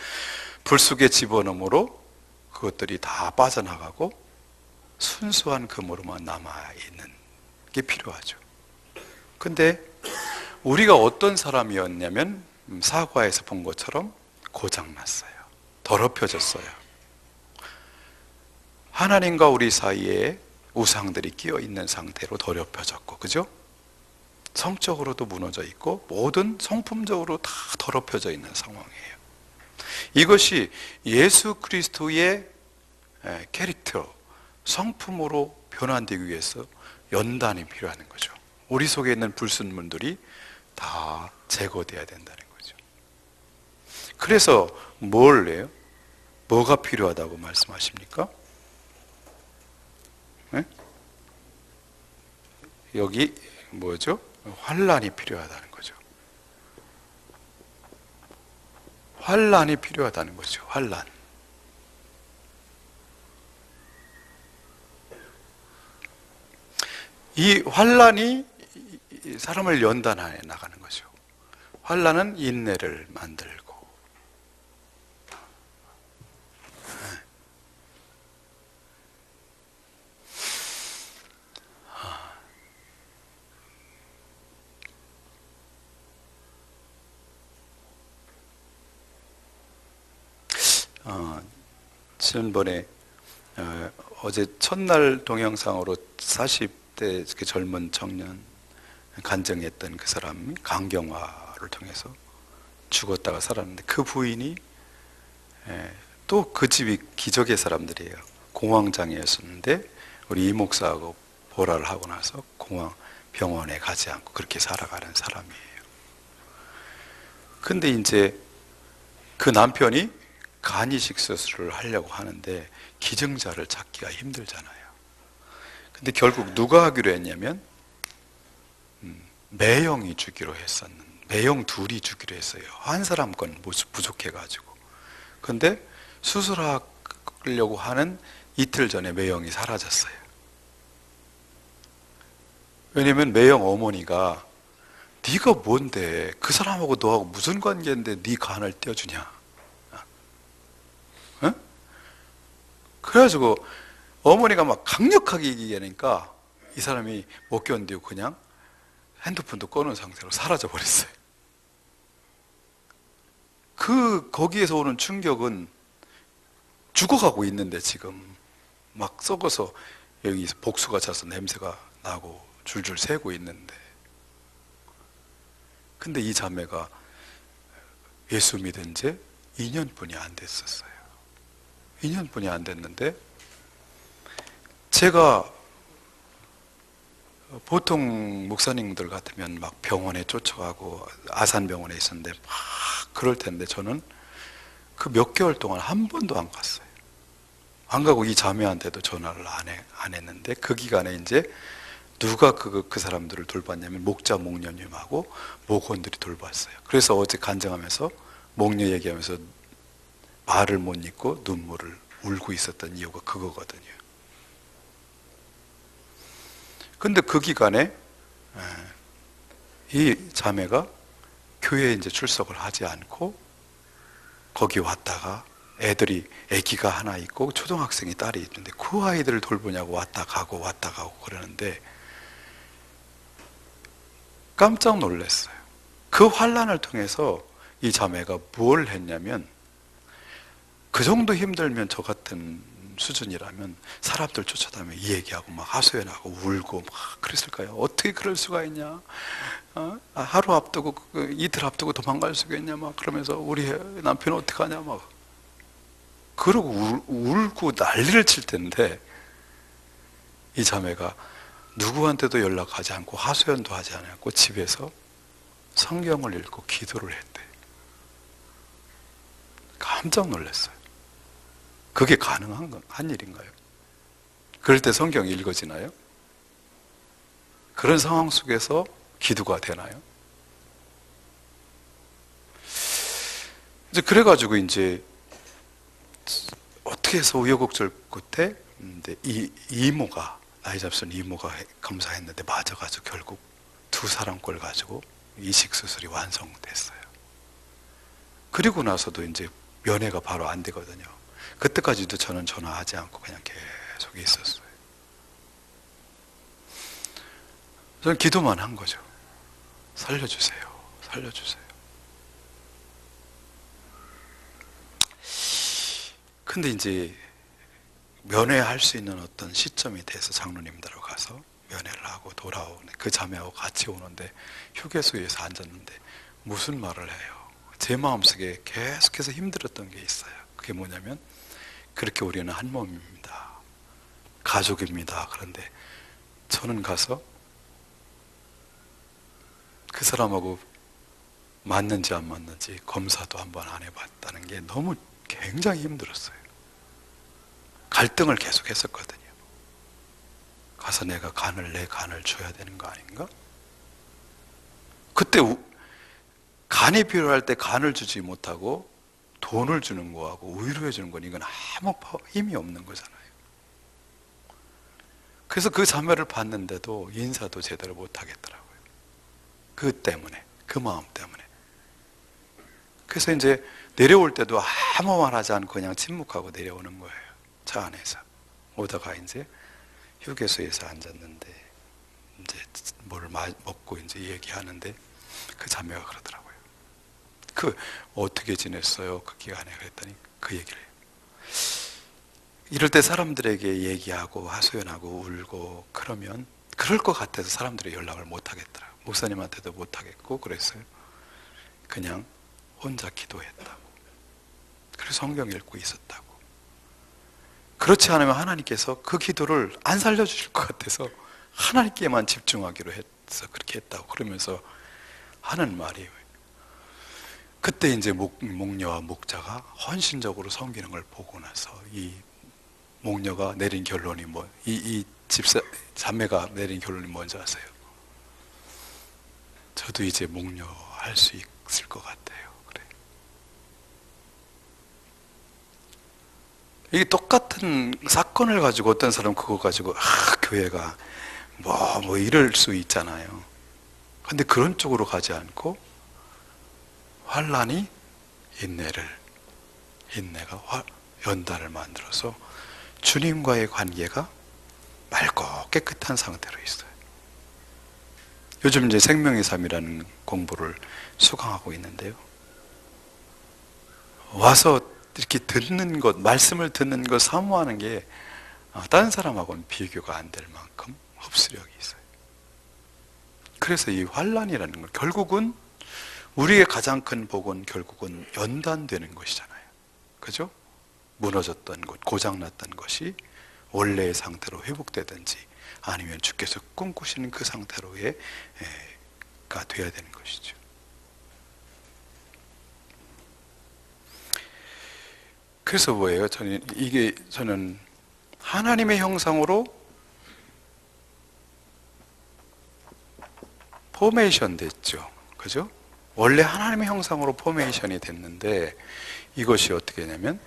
불 속에 집어넣음으로 그것들이 다 빠져나가고 순수한 금으로만 남아있는 게 필요하죠. 근데 우리가 어떤 사람이었냐면 사과에서 본 것처럼 고장났어요. 더럽혀졌어요. 하나님과 우리 사이에 우상들이 끼어 있는 상태로 더럽혀졌고, 그죠? 성적으로도 무너져 있고 모든 성품적으로 다 더럽혀져 있는 상황이에요. 이것이 예수 그리스도의 캐릭터, 성품으로 변환되기 위해서 연단이 필요한 거죠. 우리 속에 있는 불순물들이 다 제거돼야 된다는 거죠. 그래서 뭘 해요? 뭐가 필요하다고 말씀하십니까? 네? 여기 뭐죠? 환란이 필요하다는 거죠. 환란이 필요하다는 거죠. 환란. 이 환란이 사람을 연단해 나가는 거죠. 환란은 인내를 만들고, 지난번에 어제 첫날 동영상으로 40대 젊은 청년 간증했던 그 사람이 강경화를 통해서 죽었다가 살았는데, 그 부인이 또 그 집이 기적의 사람들이에요. 공황장애였었는데 우리 이 목사하고 보라를 하고 나서 공황 병원에 가지 않고 그렇게 살아가는 사람이에요. 근데 이제 그 남편이 간이식 수술을 하려고 하는데 기증자를 찾기가 힘들잖아요. 근데 결국 누가 하기로 했냐면 매형이 주기로 했었는, 매형 둘이 주기로 했어요. 한 사람 건 부족해가지고. 근데 수술하려고 하는 이틀 전에 매형이 사라졌어요. 왜냐면 매형 어머니가 네가 뭔데, 그 사람하고 너하고 무슨 관계인데 네 간을 떼어주냐. 어? 그래가지고 어머니가 막 강력하게 얘기하니까 이 사람이 못 견디고 그냥 핸드폰도 꺼놓은 상태로 사라져 버렸어요. 거기에서 오는 충격은, 죽어가고 있는데 지금 막 썩어서 여기 복수가 차서 냄새가 나고 줄줄 새고 있는데, 근데 이 자매가 예수 믿은 지 2년뿐이 안 됐었어요. 2년뿐이 안 됐는데, 제가 보통 목사님들 같으면 막 병원에 쫓아가고, 아산병원에 있었는데 막 그럴 텐데, 저는 그 몇 개월 동안 한 번도 안 갔어요. 안 가고 이 자매한테도 전화를 안 했는데, 그 기간에 이제 누가 그 사람들을 돌봤냐면 목자 목녀님하고 목원들이 돌봤어요. 그래서 어제 간증하면서 목녀 얘기하면서 말을 못 잇고 눈물을 울고 있었던 이유가 그거거든요. 근데 그 기간에 이 자매가 교회에 이제 출석을 하지 않고 거기 왔다가, 애기가 하나 있고 초등학생이 딸이 있는데 그 아이들을 돌보냐고 왔다 가고 그러는데 깜짝 놀랐어요. 그 환란을 통해서 이 자매가 뭘 했냐면, 그 정도 힘들면, 저 같은 수준이라면 사람들 쫓아다니면 이 얘기하고 막 하소연하고 울고 막 그랬을까요? 어떻게 그럴 수가 있냐? 하루 앞두고 이틀 앞두고 도망갈 수가 있냐? 막 그러면서 우리 남편은 어떡하냐? 막 그러고 울고 난리를 칠 텐데, 이 자매가 누구한테도 연락하지 않고 하소연도 하지 않았고 집에서 성경을 읽고 기도를 했대. 깜짝 놀랐어요. 그게 한 일인가요? 그럴 때 성경이 읽어지나요? 그런 상황 속에서 기도가 되나요? 이제 그래가지고 이제 어떻게 해서 우여곡절 끝에 이 이모가, 나이 잡순 이모가 검사했는데 맞아가지고 결국 두 사람 걸 가지고 이식 수술이 완성됐어요. 그리고 나서도 이제 면회가 바로 안 되거든요. 그때까지도 저는 전화하지 않고 그냥 계속 있었어요. 저는 기도만 한 거죠. 살려주세요. 살려주세요. 근데 이제 면회할 수 있는 어떤 시점이 돼서 장로님들하고 가서 면회를 하고 돌아오는 그 자매하고 같이 오는데 휴게소에서 앉았는데 무슨 말을 해요? 제 마음속에 계속해서 힘들었던 게 있어요. 그게 뭐냐면 그렇게 우리는 한 몸입니다. 가족입니다. 그런데 저는 가서 그 사람하고 맞는지 안 맞는지 검사도 한번 안 해봤다는 게 너무 굉장히 힘들었어요. 갈등을 계속 했었거든요. 가서 내가 내 간을 줘야 되는 거 아닌가? 그때 간이 필요할 때 간을 주지 못하고 돈을 주는 거하고 위로해 주는 건 이건 아무 힘이 없는 거잖아요. 그래서 그 자매를 봤는데도 인사도 제대로 못 하겠더라고요. 그 때문에, 그 마음 때문에. 그래서 이제 내려올 때도 아무 말 하지 않고 그냥 침묵하고 내려오는 거예요. 차 안에서. 오다가 이제 휴게소에서 앉았는데 이제 뭘 먹고 이제 얘기하는데 그 자매가 그러더라고요. 어떻게 지냈어요? 그 기간에 그랬더니 그 얘기를 해요. 이럴 때 사람들에게 얘기하고 하소연하고 울고 그러면 그럴 것 같아서 사람들이 연락을 못 하겠더라고요. 목사님한테도 못 하겠고 그랬어요. 그냥 혼자 기도했다고. 그래서 성경 읽고 있었다고. 그렇지 않으면 하나님께서 그 기도를 안 살려주실 것 같아서 하나님께만 집중하기로 해서 그렇게 했다고. 그러면서 하는 말이 그때 이제 목녀와 목자가 헌신적으로 섬기는 걸 보고 나서 이 목녀가 내린 결론이 이 자매가 내린 결론이 뭔지 아세요? 저도 이제 목녀 할 수 있을 것 같아요. 그래. 이게 똑같은 사건을 가지고 어떤 사람 그거 가지고 교회가 뭐 이럴 수 있잖아요. 근데 그런 쪽으로 가지 않고 환난이 인내가 연단을 만들어서 주님과의 관계가 맑고 깨끗한 상태로 있어요. 요즘 이제 생명의 삶이라는 공부를 수강하고 있는데요. 와서 이렇게 듣는 것, 말씀을 듣는 것 사모하는 게 다른 사람하고는 비교가 안 될 만큼 흡수력이 있어요. 그래서 이 환난이라는 건 결국은 우리의 가장 큰 복은 결국은 연단되는 것이잖아요. 그죠? 무너졌던 것, 고장났던 것이 원래의 상태로 회복되든지 아니면 주께서 꿈꾸시는 그 상태로가 돼야 되는 것이죠. 그래서 뭐예요? 저는 하나님의 형상으로 포메이션 됐죠. 그죠? 원래 하나님의 형상으로 포메이션이 됐는데 이것이 어떻게 되냐면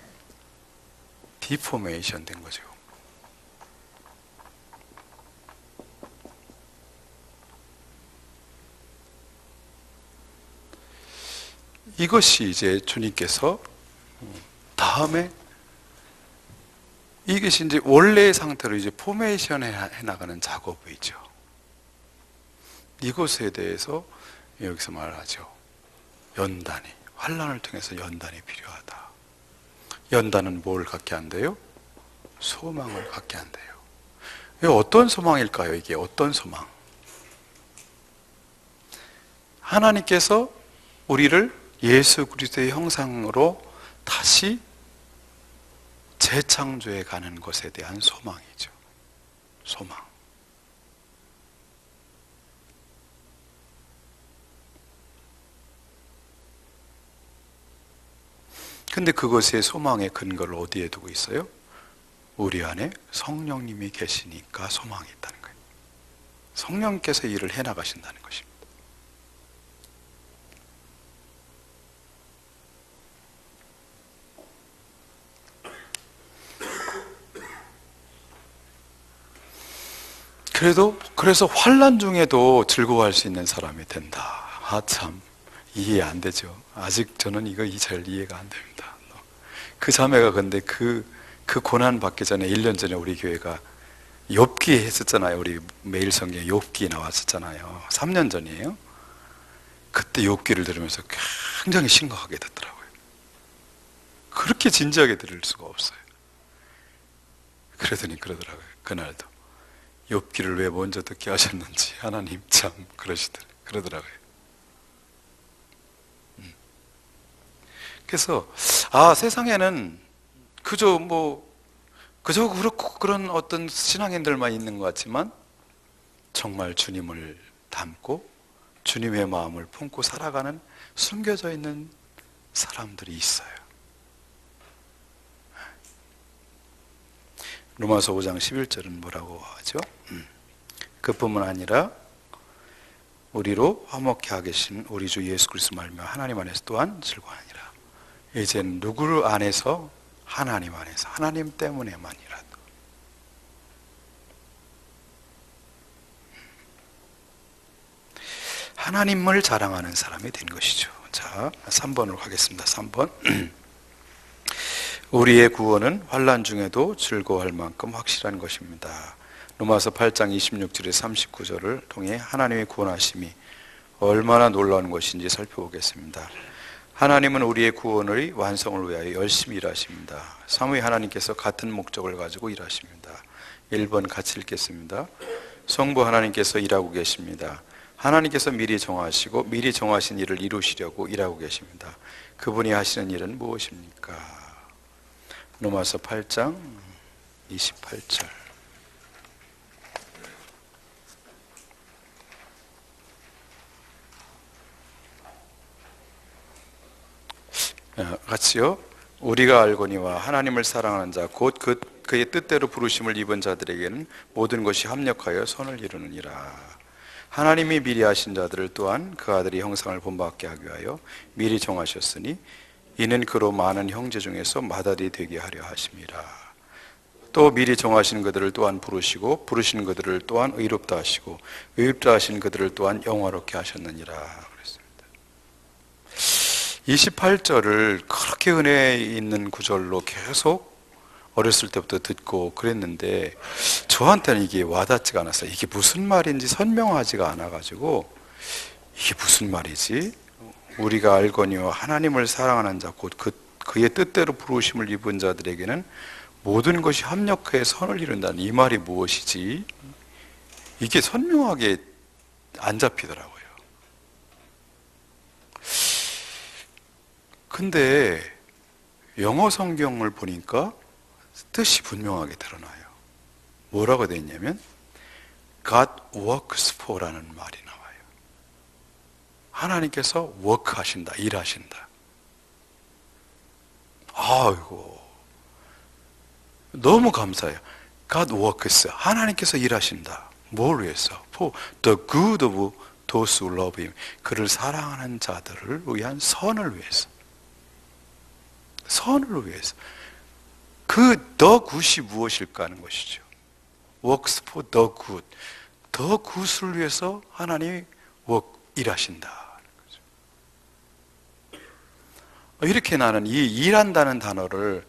디포메이션 된 거죠. 이것이 이제 주님께서 다음에 이것이 이제 원래의 상태로 이제 포메이션 해 나가는 작업이죠. 이것에 대해서 여기서 말하죠. 연단이, 환난을 통해서 연단이 필요하다. 연단은 뭘 갖게 한대요? 소망을 갖게 한대요. 어떤 소망일까요? 이게 어떤 소망? 하나님께서 우리를 예수 그리스도의 형상으로 다시 재창조해 가는 것에 대한 소망이죠. 소망. 근데 그것의 소망의 근거를 어디에 두고 있어요? 우리 안에 성령님이 계시니까 소망이 있다는 거예요. 성령께서 일을 해나가신다는 것입니다. 그래서 환난 중에도 즐거워할 수 있는 사람이 된다. 참 이해 안 되죠. 아직 저는 이거 잘 이해가 안 됩니다. 그 자매가 근데 그 고난 받기 전에 1년 전에 우리 교회가 욥기 했었잖아요. 우리 매일 성경에 욥기 나왔었잖아요. 3년 전이에요. 그때 욥기를 들으면서 굉장히 심각하게 됐더라고요. 그렇게 진지하게 들을 수가 없어요. 그러더니 그러더라고요. 그날도 욥기를 왜 먼저 듣게 하셨는지 하나님 참 그러더라고요. 그래서 세상에는 그저 그렇고 그런 어떤 신앙인들만 있는 것 같지만 정말 주님을 닮고 주님의 마음을 품고 살아가는 숨겨져 있는 사람들이 있어요. 로마서 5장 11절은 뭐라고 하죠? 그뿐만 아니라 우리로 화목케 하게 하신 우리 주 예수 그리스도 말미암아 하나님 안에서 또한 즐거워하니라. 이제는 누구를 안에서? 하나님 안에서, 하나님 때문에만이라도. 하나님을 자랑하는 사람이 된 것이죠. 자, 3번으로 가겠습니다. 3번. 우리의 구원은 환난 중에도 즐거워할 만큼 확실한 것입니다. 로마서 8장 26절에 39절을 통해 하나님의 구원하심이 얼마나 놀라운 것인지 살펴보겠습니다. 하나님은 우리의 구원의 완성을 위하여 열심히 일하십니다. 삼위의 하나님께서 같은 목적을 가지고 일하십니다. 1번 같이 읽겠습니다. 성부 하나님께서 일하고 계십니다. 하나님께서 미리 정하시고 미리 정하신 일을 이루시려고 일하고 계십니다. 그분이 하시는 일은 무엇입니까? 로마서 8장 28절. 같이요. 우리가 알거니와 하나님을 사랑하는 자 곧 그의 뜻대로 부르심을 입은 자들에게는 모든 것이 합력하여 선을 이루느니라. 하나님이 미리 하신 자들을 또한 그 아들의 형상을 본받게 하기 위하여 미리 정하셨으니 이는 그로 많은 형제 중에서 맏아들이 되게 하려 하심이라. 또 미리 정하신 그들을 또한 부르시고 부르신 그들을 또한 의롭다 하시고 의롭다 하신 그들을 또한 영화롭게 하셨느니라. 28절을 그렇게 은혜 있는 구절로 계속 어렸을 때부터 듣고 그랬는데 저한테는 이게 와닿지가 않았어요. 이게 무슨 말인지 선명하지가 않아가지고 이게 무슨 말이지? 우리가 알거니와 하나님을 사랑하는 자 곧 그의 뜻대로 부르심을 입은 자들에게는 모든 것이 합력하여 선을 이룬다는 이 말이 무엇이지? 이게 선명하게 안 잡히더라고요. 근데 영어 성경을 보니까 뜻이 분명하게 드러나요. 뭐라고 되어 있냐면 God works for라는 말이 나와요. 하나님께서 워크하신다, 일하신다. 아이고 너무 감사해요. God works, 하나님께서 일하신다. 뭘 위해서? For the good of those who love Him. 그를 사랑하는 자들을 위한 선을 위해서. 선을 위해서. 그 the good이 무엇일까 하는 것이죠. works for the good. the good을 위해서 하나님이 일하신다. 이렇게 나는 이 일한다는 단어를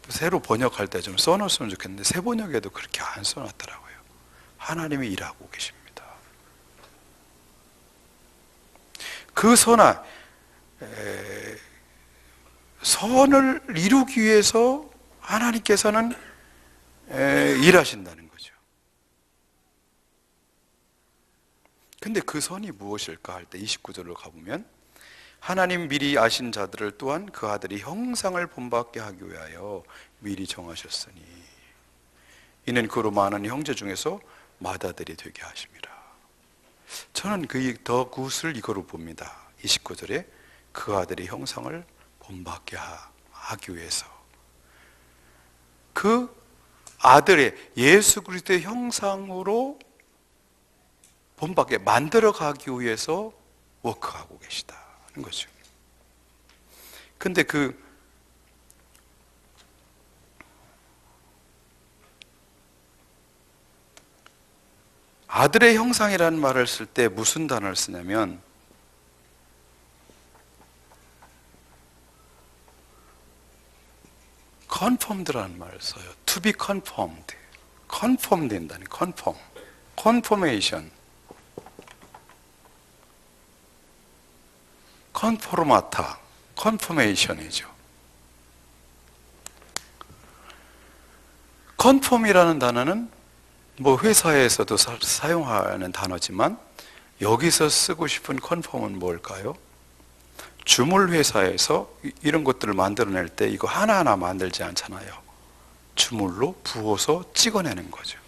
새로 번역할 때 좀 써놓았으면 좋겠는데 새 번역에도 그렇게 안 써놨더라고요. 하나님이 일하고 계십니다. 그 선을 이루기 위해서 하나님께서는 일하신다는 거죠. 근데 그 선이 무엇일까 할 때 29절로 가보면 하나님 미리 아신 자들을 또한 그 아들이 형상을 본받게 하기 위하여 미리 정하셨으니 이는 그로 많은 형제 중에서 맏아들이 되게 하심이라. 저는 더 굿을 이거로 봅니다. 29절에 그 아들의 형상을 본받게 하기 위해서 그 아들의 예수 그리스도의 형상으로 본받게 만들어 가기 위해서 워크하고 계시다는 거죠. 근데 그 아들의 형상이라는 말을 쓸 때 무슨 단어를 쓰냐면 conformed라는 말을 써요. to be conformed. conform 된다니, conform. confirmation. conformata. confirmation이죠. conform이라는 단어는 뭐 회사에서도 사용하는 단어지만 여기서 쓰고 싶은 conform은 뭘까요? 주물 회사에서 이런 것들을 만들어낼 때 이거 하나하나 만들지 않잖아요. 주물로 부어서 찍어내는 거죠.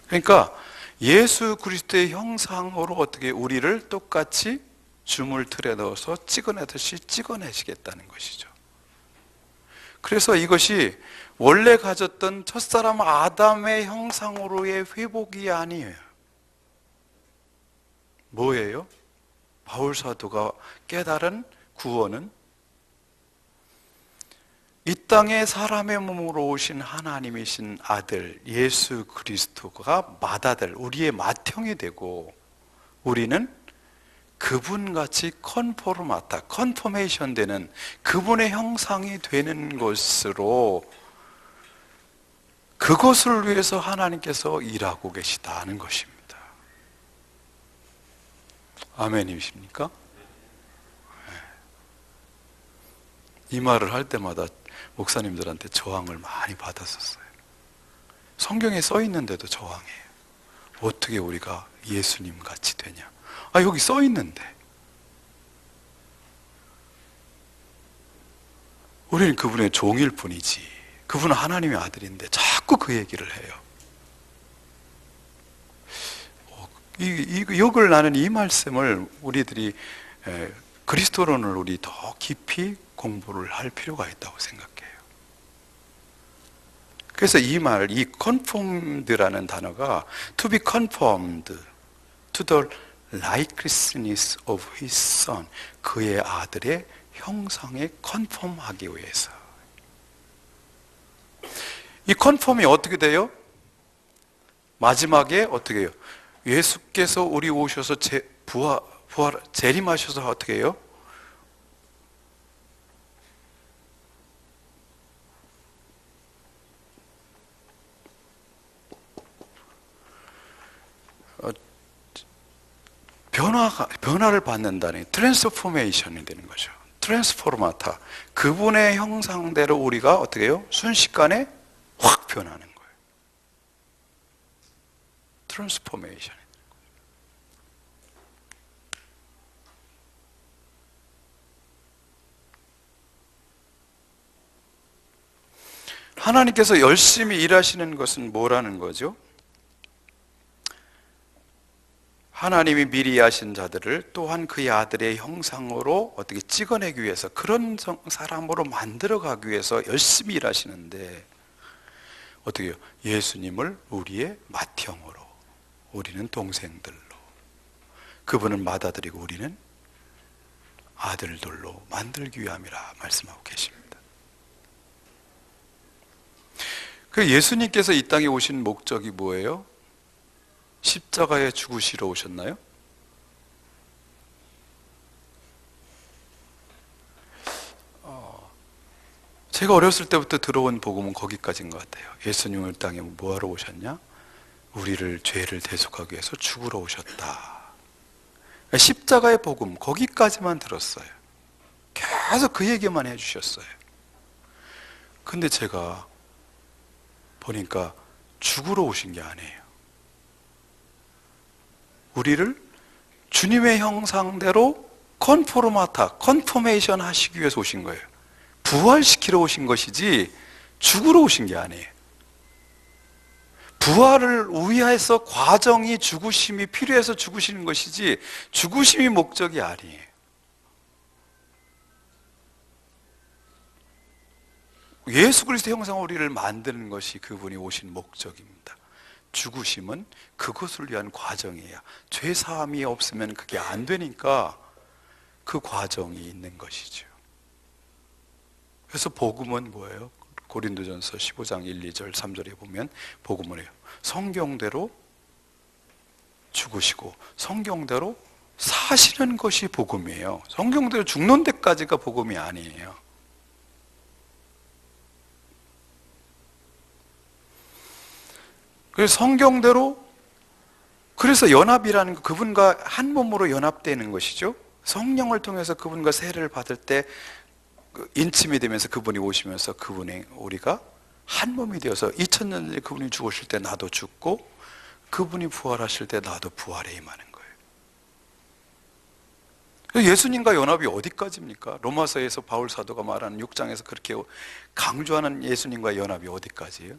그러니까 예수 그리스도의 형상으로 어떻게 우리를 똑같이 주물 틀에 넣어서 찍어내듯이 찍어내시겠다는 것이죠. 그래서 이것이 원래 가졌던 첫사람 아담의 형상으로의 회복이 아니에요. 뭐예요? 바울 사도가 깨달은 구원은 이 땅에 사람의 몸으로 오신 하나님이신 아들 예수 그리스도가 맏아들, 우리의 맏형이 되고 우리는 그분같이 컨포르마타, 컨포메이션 되는 그분의 형상이 되는 것으로 그것을 위해서 하나님께서 일하고 계시다는 것입니다. 아멘이십니까? 이 말을 할 때마다 목사님들한테 저항을 많이 받았었어요. 성경에 써 있는데도 저항해요. 어떻게 우리가 예수님 같이 되냐? 여기 써 있는데. 우리는 그분의 종일 뿐이지. 그분은 하나님의 아들인데 자꾸 그 얘기를 해요. 이걸 나는 이 말씀을 우리들이 그리스도론을 우리 더 깊이 공부를 할 필요가 있다고 생각해요. 그래서 이 말, 이 conformed라는 단어가 to be conformed to the likeness of his son, 그의 아들의 형상에 컨펌하기 위해서. 이 컨펌이 어떻게 돼요? 마지막에 어떻게 해요? 예수께서 우리 오셔서 재림하셔서 어떻게 해요? 변화를 받는다는 트랜스포메이션이 되는 거죠. 트랜스포르마타. 그분의 형상대로 우리가 어떻게 해요? 순식간에 확 변하는 거예요. 트랜스포메이션. 하나님께서 열심히 일하시는 것은 뭐라는 거죠? 하나님이 미리 하신 자들을 또한 그의 아들의 형상으로 어떻게 찍어내기 위해서, 그런 사람으로 만들어가기 위해서 열심히 일하시는데 어떻게 해요? 예수님을 우리의 맏형으로, 우리는 동생들로, 그분은 맏아들이고 우리는 아들들로 만들기 위함이라 말씀하고 계십니다. 그 예수님께서 이 땅에 오신 목적이 뭐예요? 십자가에 죽으시러 오셨나요? 제가 어렸을 때부터 들어온 복음은 거기까지인 것 같아요. 예수님을 땅에 뭐하러 오셨냐? 우리를 죄를 대속하기 위해서 죽으러 오셨다. 십자가의 복음 거기까지만 들었어요. 계속 그 얘기만 해주셨어요. 근데 제가 보니까 죽으러 오신 게 아니에요. 우리를 주님의 형상대로 컨포르마타, 컨포메이션 하시기 위해서 오신 거예요. 부활시키러 오신 것이지 죽으러 오신 게 아니에요. 부활을 위해서 과정이, 죽으심이 필요해서 죽으시는 것이지 죽으심이 목적이 아니에요. 예수 그리스도의 형상으로 우리를 만드는 것이 그분이 오신 목적입니다. 죽으심은 그것을 위한 과정이에요. 죄 사함이 없으면 그게 안 되니까 그 과정이 있는 것이죠. 그래서 복음은 뭐예요? 고린도전서 15장 1, 2절, 3절에 보면 복음을 해요. 성경대로 죽으시고 성경대로 사시는 것이 복음이에요. 성경대로 죽는 데까지가 복음이 아니에요. 그래서 성경대로, 그래서 연합이라는 거, 그분과 한 몸으로 연합되는 것이죠. 성령을 통해서 그분과 세례를 받을 때 인침이 되면서 그분이 오시면서 그분이 우리가 한 몸이 되어서 2000년 전에 그분이 죽으실 때 나도 죽고 그분이 부활하실 때 나도 부활에 임하는 거예요. 예수님과 연합이 어디까지입니까? 로마서에서 바울 사도가 말하는 6장에서 그렇게 강조하는 예수님과 연합이 어디까지예요?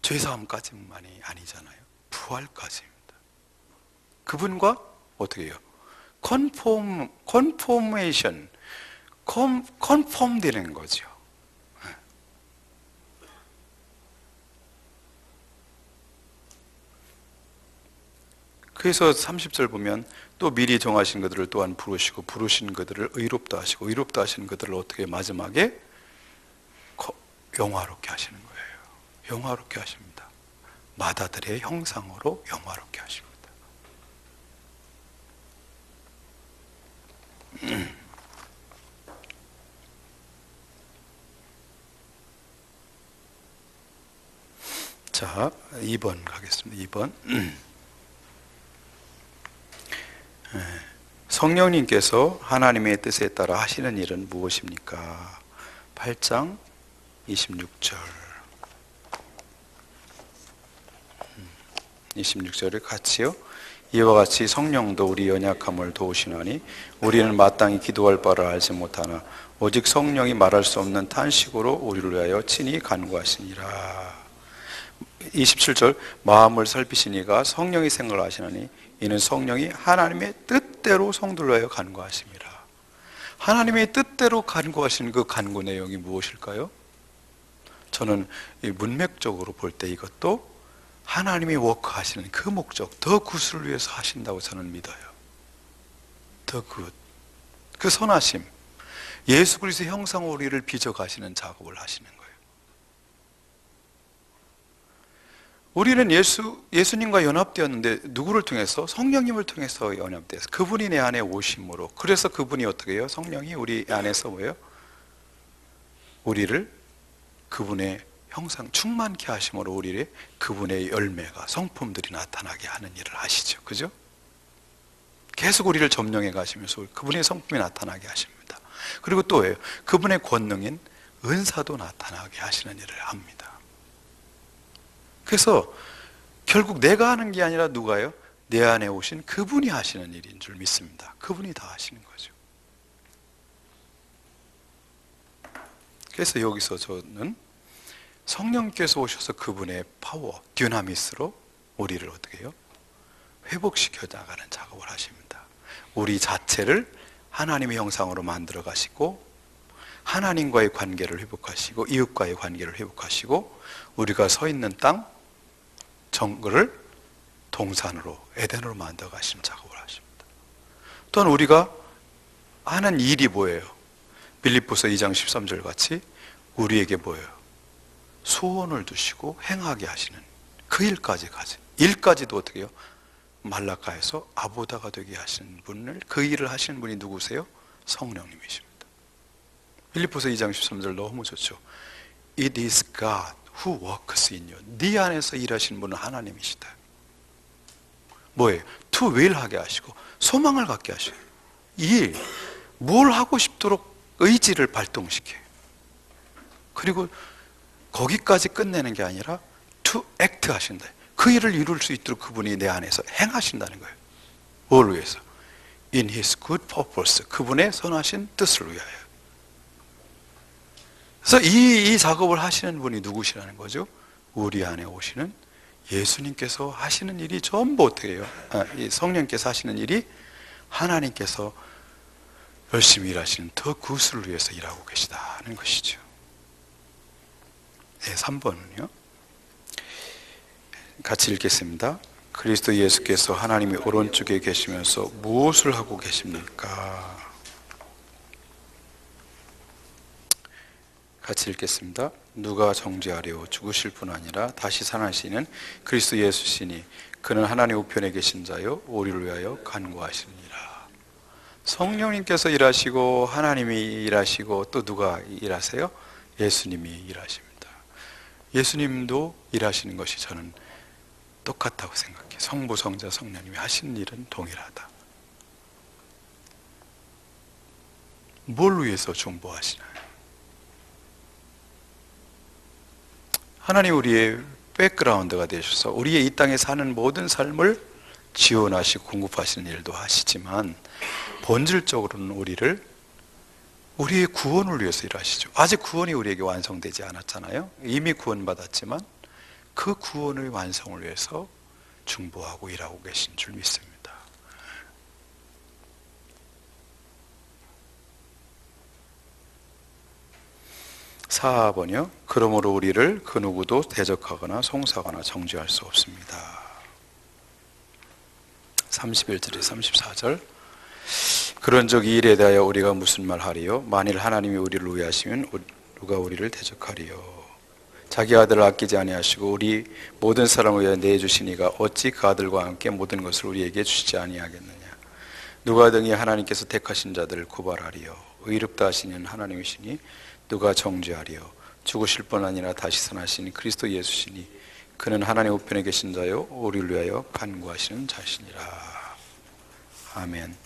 죄사함까지만이 아니잖아요. 부활까지입니다. 그분과 어떻게 해요? 컨포메이션, 컨펌 되는 거죠. 그래서 30절 보면 또 미리 정하신 그들을 또한 부르시고 부르신 그들을 의롭다 하시고 의롭다 하신 그들을 어떻게 마지막에 영화롭게 하시는 거예요. 영화롭게 하십니다. 마다들의 형상으로 영화롭게 하십니다. 자, 2번 가겠습니다. 2번. 성령님께서 하나님의 뜻에 따라 하시는 일은 무엇입니까? 8장 26절. 26절을 같이요. 이와 같이 성령도 우리 연약함을 도우시나니 우리는 마땅히 기도할 바를 알지 못하나 오직 성령이 말할 수 없는 탄식으로 우리를 위하여 친히 간구하시니라. 27절. 마음을 살피시니가 성령이 생각을 하시나니 이는 성령이 하나님의 뜻대로 성도를 위하여 간구하심이라. 하나님의 뜻대로 간구하시는 그 간구 내용이 무엇일까요? 저는 이 문맥적으로 볼 때 이것도 하나님이 워크하시는 그 목적, 더 굿을 위해서 하신다고 저는 믿어요. 더 굿. 그 선하심, 예수 그리스도의 형상으로 우리를 빚어가시는 작업을 하시는 거예요. 우리는 예수님과 연합되었는데 누구를 통해서? 성령님을 통해서 연합되어서 그분이 내 안에 오심으로. 그래서 그분이 어떻게 해요? 성령이 우리 안에서 뭐예요? 우리를 그분의 형상 충만케 하심으로 우리의 그분의 열매가, 성품들이 나타나게 하는 일을 하시죠. 그죠? 계속 우리를 점령해 가시면서 그분의 성품이 나타나게 하십니다. 그리고 또 왜요? 그분의 권능인 은사도 나타나게 하시는 일을 합니다. 그래서 결국 내가 하는 게 아니라 누가요? 내 안에 오신 그분이 하시는 일인 줄 믿습니다. 그분이 다 하시는 거죠. 그래서 여기서 저는 성령께서 오셔서 그분의 파워, 듀나미스로 우리를 어떻게 해요? 회복시켜 나가는 작업을 하십니다. 우리 자체를 하나님의 형상으로 만들어 가시고 하나님과의 관계를 회복하시고 이웃과의 관계를 회복하시고 우리가 서 있는 땅 정글을 동산으로 에덴으로 만들어 가시는 작업을 하십니다. 또한 우리가 하는 일이 뭐예요? 빌립보서 2장 13절 같이 우리에게 뭐예요? 소원을 두시고 행하게 하시는 그 일까지도 어떻게 해요? 말라카에서 아보다가 되게 하시는 분을, 그 일을 하시는 분이 누구세요? 성령님이십니다. 빌립보서 2장 13절 너무 좋죠. It is God who works in you. 네 안에서 일하시는 분은 하나님이시다. 뭐예요? To will 하게 하시고 소망을 갖게 하시고 일, 뭘 하고 싶도록 의지를 발동시켜요. 그리고 거기까지 끝내는 게 아니라 to act 하신다. 그 일을 이룰 수 있도록 그분이 내 안에서 행하신다는 거예요. 뭘 위해서? In His good purpose. 그분의 선하신 뜻을 위하여. 그래서 이 작업을 하시는 분이 누구시라는 거죠? 우리 안에 오시는 예수님께서 하시는 일이 전부 어떻게 해요? 이 성령께서 하시는 일이 하나님께서 열심히 일하시는 더 굿을 위해서 일하고 계시다는 것이죠. 네, 3번은요. 같이 읽겠습니다. 그리스도 예수께서 하나님의 오른쪽에 계시면서 무엇을 하고 계십니까? 같이 읽겠습니다. 누가 정죄하려 죽으실 뿐 아니라 다시 살아나시는 그리스도 예수시니 그는 하나님 우편에 계신 자요 우리를 위하여 간구하시니라. 성령님께서 일하시고 하나님이 일하시고 또 누가 일하세요? 예수님이 일하십니다. 예수님도 일하시는 것이 저는 똑같다고 생각해요. 성부, 성자, 성령님이 하시는 일은 동일하다. 뭘 위해서 중보하시나요? 하나님 우리의 백그라운드가 되셔서 우리의 이 땅에 사는 모든 삶을 지원하시고 공급하시는 일도 하시지만 본질적으로는 우리의 구원을 위해서 일하시죠. 아직 구원이 우리에게 완성되지 않았잖아요. 이미 구원받았지만 그 구원의 완성을 위해서 중보하고 일하고 계신 줄 믿습니다. 4번이요. 그러므로 우리를 그 누구도 대적하거나 송사하거나 정죄할 수 없습니다. 31절에 34절. 그런 적 이 일에 대하여 우리가 무슨 말 하리요? 만일 하나님이 우리를 위하시면 누가 우리를 대적하리요? 자기 아들을 아끼지 아니하시고 우리 모든 사람을 위하여 내주시니가 어찌 그 아들과 함께 모든 것을 우리에게 주시지 아니하겠느냐? 누가 등이 하나님께서 택하신 자들을 고발하리요? 의롭다 하시는 하나님이시니 누가 정죄하리요? 죽으실 뿐 아니라 다시 살아나신 그리스도 예수시니 그는 하나님 우편에 계신 자요 우리를 위하여 간구하시는 자시니라. 아멘.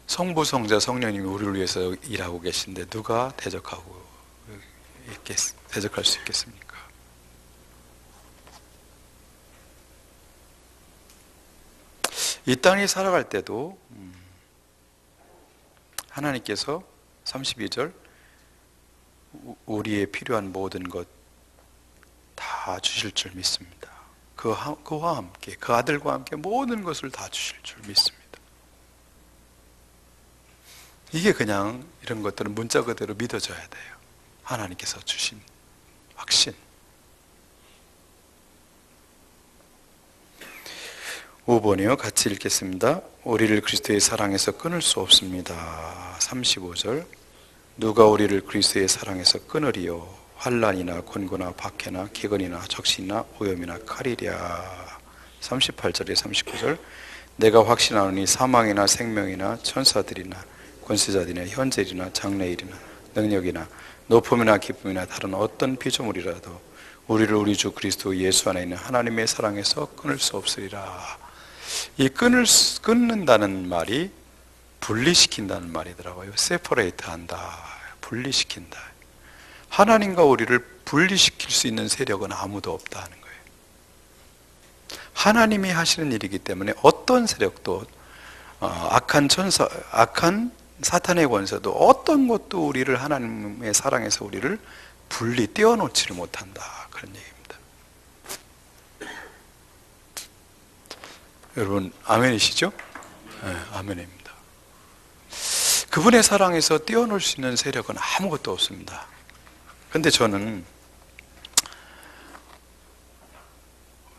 성부, 성자, 성령님이 우리를 위해서 일하고 계신데 누가 대적할 수 있겠습니까? 이 땅에 살아갈 때도 하나님께서 32절 우리의 필요한 모든 것 다 주실 줄 믿습니다. 그와 함께 그 아들과 함께 모든 것을 다 주실 줄 믿습니다. 이게 그냥 이런 것들은 문자 그대로 믿어져야 돼요. 하나님께서 주신 확신. 5번이요. 같이 읽겠습니다. 우리를 그리스도의 사랑에서 끊을 수 없습니다. 35절. 누가 우리를 그리스도의 사랑에서 끊으리요? 환난이나 곤고나 박해나 기근이나 적신이나 오염이나 칼이랴. 38절에 39절. 내가 확신하노니 사망이나 생명이나 천사들이나 권세자들이나 현재일이나 장래일이나 능력이나 높음이나 기쁨이나 다른 어떤 피조물이라도 우리를 우리 주 그리스도 예수 안에 있는 하나님의 사랑에서 끊을 수 없으리라. 이 끊는다는 말이 분리시킨다는 말이더라고요. 세퍼레이트 한다, 분리시킨다. 하나님과 우리를 분리시킬 수 있는 세력은 아무도 없다는 거예요. 하나님이 하시는 일이기 때문에 어떤 세력도 악한 사탄의 권세도 어떤 것도 우리를 하나님의 사랑에서 우리를 떼어놓지를 못한다. 그런 얘기입니다. 여러분 아멘이시죠? 네, 아멘입니다. 그분의 사랑에서 떼어놓을 수 있는 세력은 아무것도 없습니다. 그런데 저는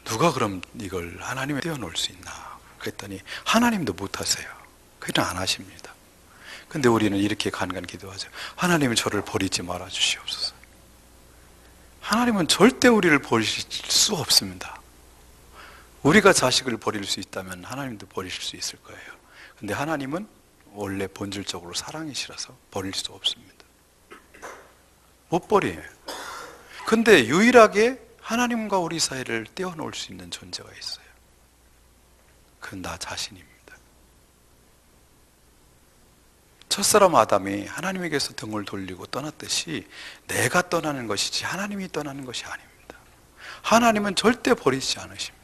누가 그럼 이걸 하나님에 떼어놓을 수 있나 그랬더니 하나님도 못하세요. 그냥 안 하십니다. 근데 우리는 이렇게 간간 기도하죠. 하나님은 저를 버리지 말아 주시옵소서. 하나님은 절대 우리를 버리실 수 없습니다. 우리가 자식을 버릴 수 있다면 하나님도 버리실 수 있을 거예요. 근데 하나님은 원래 본질적으로 사랑이시라서 버릴 수 없습니다. 못 버려요. 근데 유일하게 하나님과 우리 사이를 떼어놓을 수 있는 존재가 있어요. 그건 나 자신입니다. 첫사람 아담이 하나님에게서 등을 돌리고 떠났듯이 내가 떠나는 것이지 하나님이 떠나는 것이 아닙니다. 하나님은 절대 버리지 않으십니다.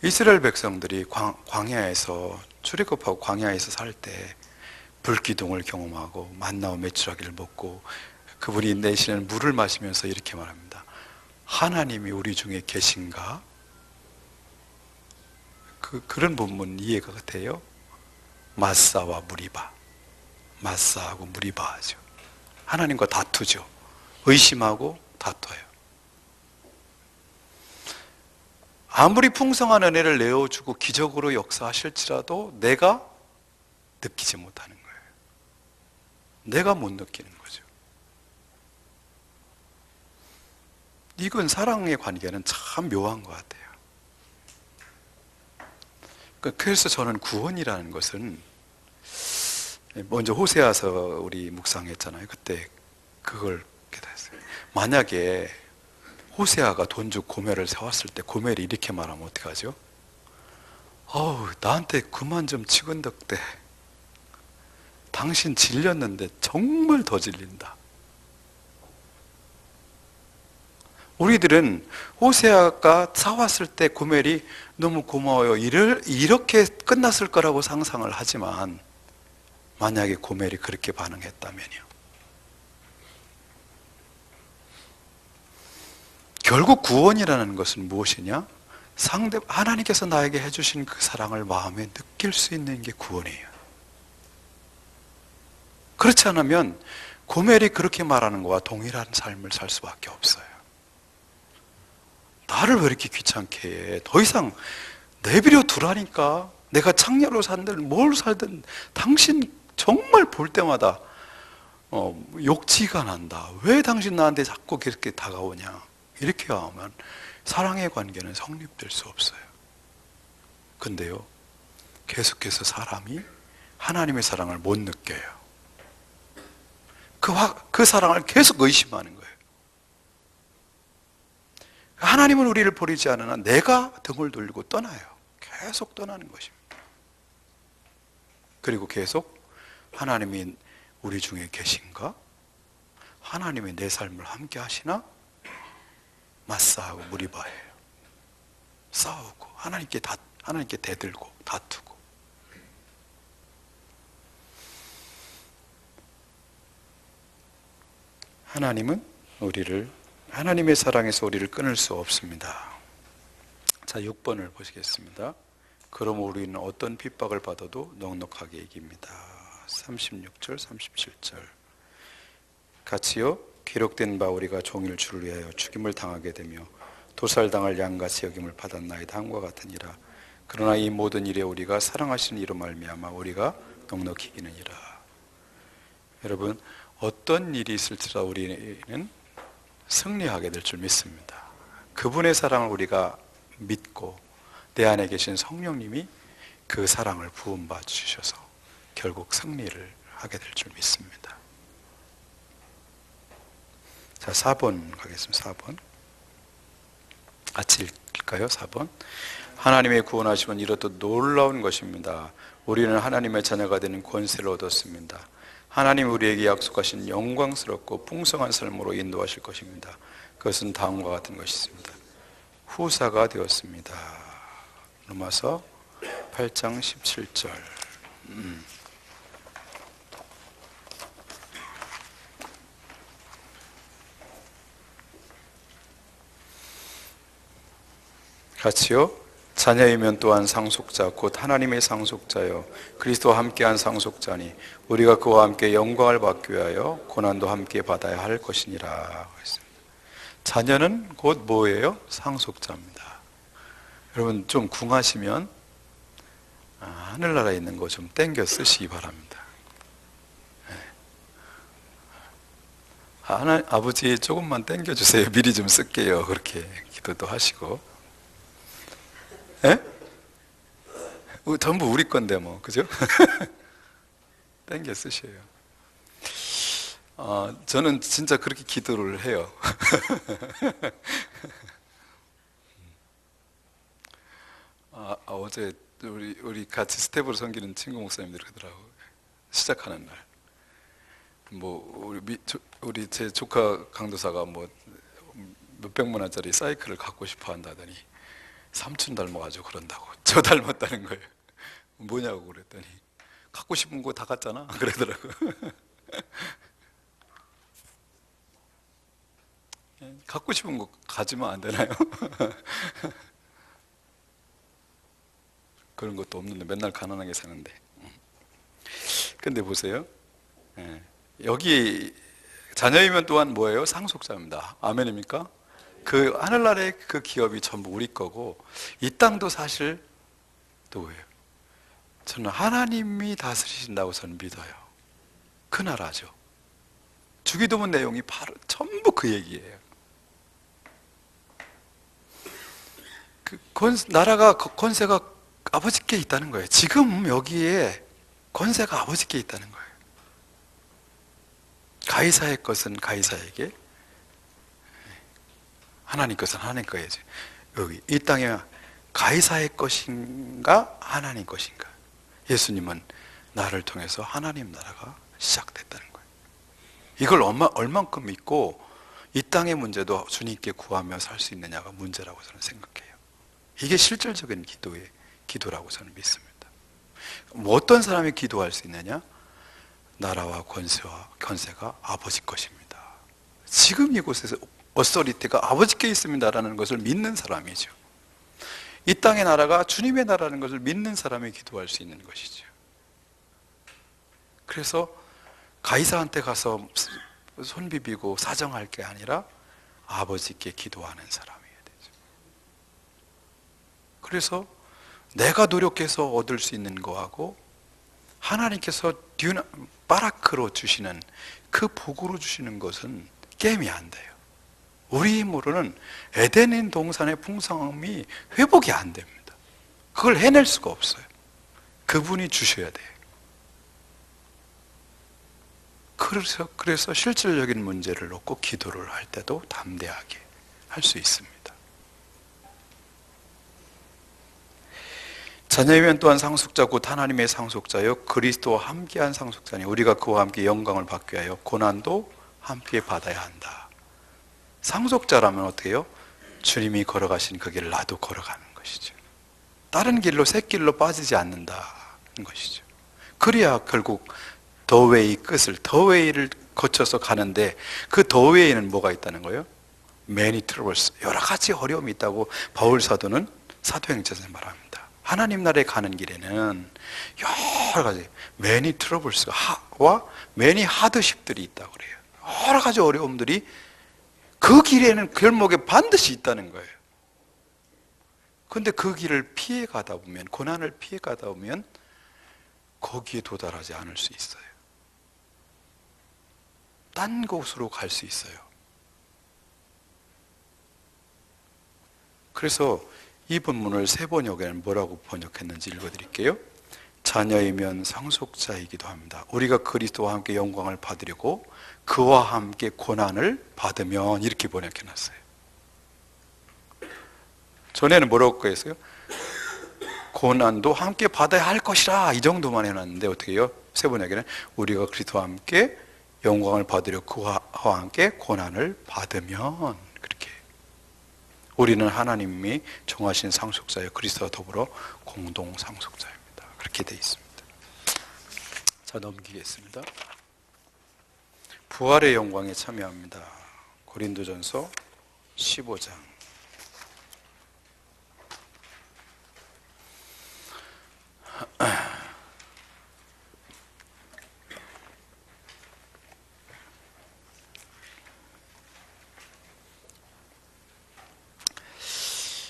이스라엘 백성들이 광야에서 출애굽하고 광야에서 살 때 불기둥을 경험하고 만나와 메추라기를 먹고 그분이 내시는 물을 마시면서 이렇게 말합니다. 하나님이 우리 중에 계신가? 그런 본문 이해가 같아요. 마사와 무리바. 마사하고 무리바 하죠. 하나님과 다투죠. 의심하고 다퉈요. 아무리 풍성한 은혜를 내어주고 기적으로 역사하실지라도 내가 느끼지 못하는 거예요. 내가 못 느끼는 거죠. 이건 사랑의 관계는 참 묘한 것 같아요. 그래서 저는 구원이라는 것은 먼저 호세아서 우리 묵상했잖아요. 그때 그걸 깨달았어요. 만약에 호세아가 돈 주고 고멜을 세웠을 때 고멜이 이렇게 말하면 어떡하죠? 나한테 그만 좀 치근덕대. 당신 질렸는데 정말 더 질린다. 우리들은 호세아가 사왔을 때 고멜이 너무 고마워요, 이렇게 끝났을 거라고 상상을 하지만, 만약에 고멜이 그렇게 반응했다면요, 결국 구원이라는 것은 무엇이냐? 하나님께서 나에게 해주신 그 사랑을 마음에 느낄 수 있는 게 구원이에요. 그렇지 않으면 고멜이 그렇게 말하는 것과 동일한 삶을 살 수밖에 없어요. 나를 왜 이렇게 귀찮게 해? 더 이상 내버려 두라니까. 내가 창녀로 살든 뭘 살든 당신 정말 볼 때마다 욕지가 난다. 왜 당신 나한테 자꾸 그렇게 다가오냐? 이렇게 하면 사랑의 관계는 성립될 수 없어요. 근데요, 계속해서 사람이 하나님의 사랑을 못 느껴요. 그 사랑을 계속 의심하는 거예요. 하나님은 우리를 버리지 않으나 내가 등을 돌리고 떠나요. 계속 떠나는 것입니다. 그리고 계속 하나님이 우리 중에 계신가? 하나님이 내 삶을 함께 하시나? 맞싸우고 무리바해요. 싸우고 하나님께 대들고 다투고. 하나님은 하나님의 사랑에서 우리를 끊을 수 없습니다. 자, 6번을 보시겠습니다. 그럼 우리는 어떤 핍박을 받아도 넉넉하게 이깁니다. 36절, 37절. 같이요. 기록된 바 우리가 종일 주를 위하여 죽임을 당하게 되며 도살당할 양같이 여김을 받았나이다 함과 같으니라. 그러나 이 모든 일에 우리가 사랑하시는 이로 말미암아 우리가 넉넉히 이기느니라. 여러분, 어떤 일이 있을지라도 우리는 승리하게 될 줄 믿습니다. 그분의 사랑을 우리가 믿고 내 안에 계신 성령님이 그 사랑을 부음받아 주셔서 결국 승리를 하게 될 줄 믿습니다. 자, 4번 가겠습니다. 4번 같이 읽을까요? 4번. 하나님의 구원하심은 이렇듯 놀라운 것입니다. 우리는 하나님의 자녀가 되는 권세를 얻었습니다. 하나님 우리에게 약속하신 영광스럽고 풍성한 삶으로 인도하실 것입니다. 그것은 다음과 같은 것이었습니다. 후사가 되었습니다. 로마서 8장 17절. 같이요. 자녀이면 또한 상속자 곧 하나님의 상속자요 그리스도와 함께한 상속자니 우리가 그와 함께 영광을 받기 위하여 고난도 함께 받아야 할 것이니라 했습니다. 자녀는 곧 뭐예요? 상속자입니다. 여러분 좀 궁하시면 하늘나라에 있는 거 좀 땡겨 쓰시기 바랍니다. 아버지 조금만 땡겨 주세요. 미리 좀 쓸게요. 그렇게 기도도 하시고. 예? 전부 우리 건데 뭐, 그죠? 땡겨 쓰셔요. 저는 진짜 그렇게 기도를 해요. 어제 우리 같이 스텝으로 섬기는 친구 목사님들이 그러더라고. 시작하는 날. 뭐 우리 제 조카 강도사가 뭐 몇백만 원짜리 사이클을 갖고 싶어 한다더니 삼촌 닮아가지고 그런다고. 저 닮았다는 거예요. 뭐냐고 그랬더니 갖고 싶은 거 다 갖잖아 그러더라고. 갖고 싶은 거 가지면 안 되나요? 그런 것도 없는데 맨날 가난하게 사는데. 근데 보세요. 여기 자녀이면 또한 뭐예요? 상속자입니다. 아멘입니까? 그 하늘나라의 그 기업이 전부 우리 거고 이 땅도 사실 누구예요? 저는 하나님이 다스리신다고 저는 믿어요. 그 나라죠. 주기도문 내용이 바로 전부 그 얘기예요. 나라가 권세가 아버지께 있다는 거예요. 지금 여기에 권세가 아버지께 있다는 거예요. 가이사의 것은 가이사에게, 하나님 것은 하나님 거야지. 여기 이 땅에 가이사의 것인가 하나님 것인가? 예수님은 나를 통해서 하나님 나라가 시작됐다는 거예요. 이걸 얼만큼 믿고 이 땅의 문제도 주님께 구하며 살 수 있느냐가 문제라고 저는 생각해요. 이게 실질적인 기도라고 저는 믿습니다. 뭐 어떤 사람이 기도할 수 있느냐? 나라와 권세가 아버지 것입니다. 지금 이곳에서 어서리티가 아버지께 있습니다라는 것을 믿는 사람이죠. 이 땅의 나라가 주님의 나라라는 것을 믿는 사람이 기도할 수 있는 것이죠. 그래서 가이사한테 가서 손 비비고 사정할 게 아니라 아버지께 기도하는 사람이어야 되죠. 그래서 내가 노력해서 얻을 수 있는 거하고 하나님께서 바라크로 주시는 그 복으로 주시는 것은 게임이 안 돼요. 우리 힘으로는 에덴인 동산의 풍성함이 회복이 안 됩니다. 그걸 해낼 수가 없어요. 그분이 주셔야 돼요. 그래서 실질적인 문제를 놓고 기도를 할 때도 담대하게 할 수 있습니다. 자녀이면 또한 상속자 곧 하나님의 상속자요 그리스도와 함께한 상속자니 우리가 그와 함께 영광을 받기 위하여 고난도 함께 받아야 한다. 상속자라면 어떻게 해요? 주님이 걸어가신 그 길을 나도 걸어가는 것이죠. 다른 길로 새 길로 빠지지 않는다는 것이죠. 그래야 결국 더웨이를 거쳐서 가는데 그 더웨이는 뭐가 있다는 거예요? Many troubles, 여러 가지 어려움이 있다고 바울 사도는 사도행전에서 말합니다. 하나님 나라에 가는 길에는 여러 가지 many troubles와 many hardship들이 있다고 그래요. 여러 가지 어려움들이 그 길에는 결목에 반드시 있다는 거예요. 그런데 그 길을 피해 가다 보면, 고난을 피해 가다 보면 거기에 도달하지 않을 수 있어요. 딴 곳으로 갈 수 있어요. 그래서 이 본문을 새 번역에는 뭐라고 번역했는지 읽어드릴게요. 자녀이면 상속자이기도 합니다. 우리가 그리스도와 함께 영광을 받으려고 그와 함께 고난을 받으면, 이렇게 번역해놨어요. 전에는 뭐라고 했어요? 고난도 함께 받아야 할 것이라, 이 정도만 해놨는데 어떻게 해요? 새 번역에는 우리가 그리스도와 함께 영광을 받으려 그와 함께 고난을 받으면, 그렇게 우리는 하나님이 정하신 상속자여 그리스도와 더불어 공동 상속자입니다. 그렇게 되어 있습니다. 자, 넘기겠습니다. 부활의 영광에 참여합니다. 고린도전서 15장.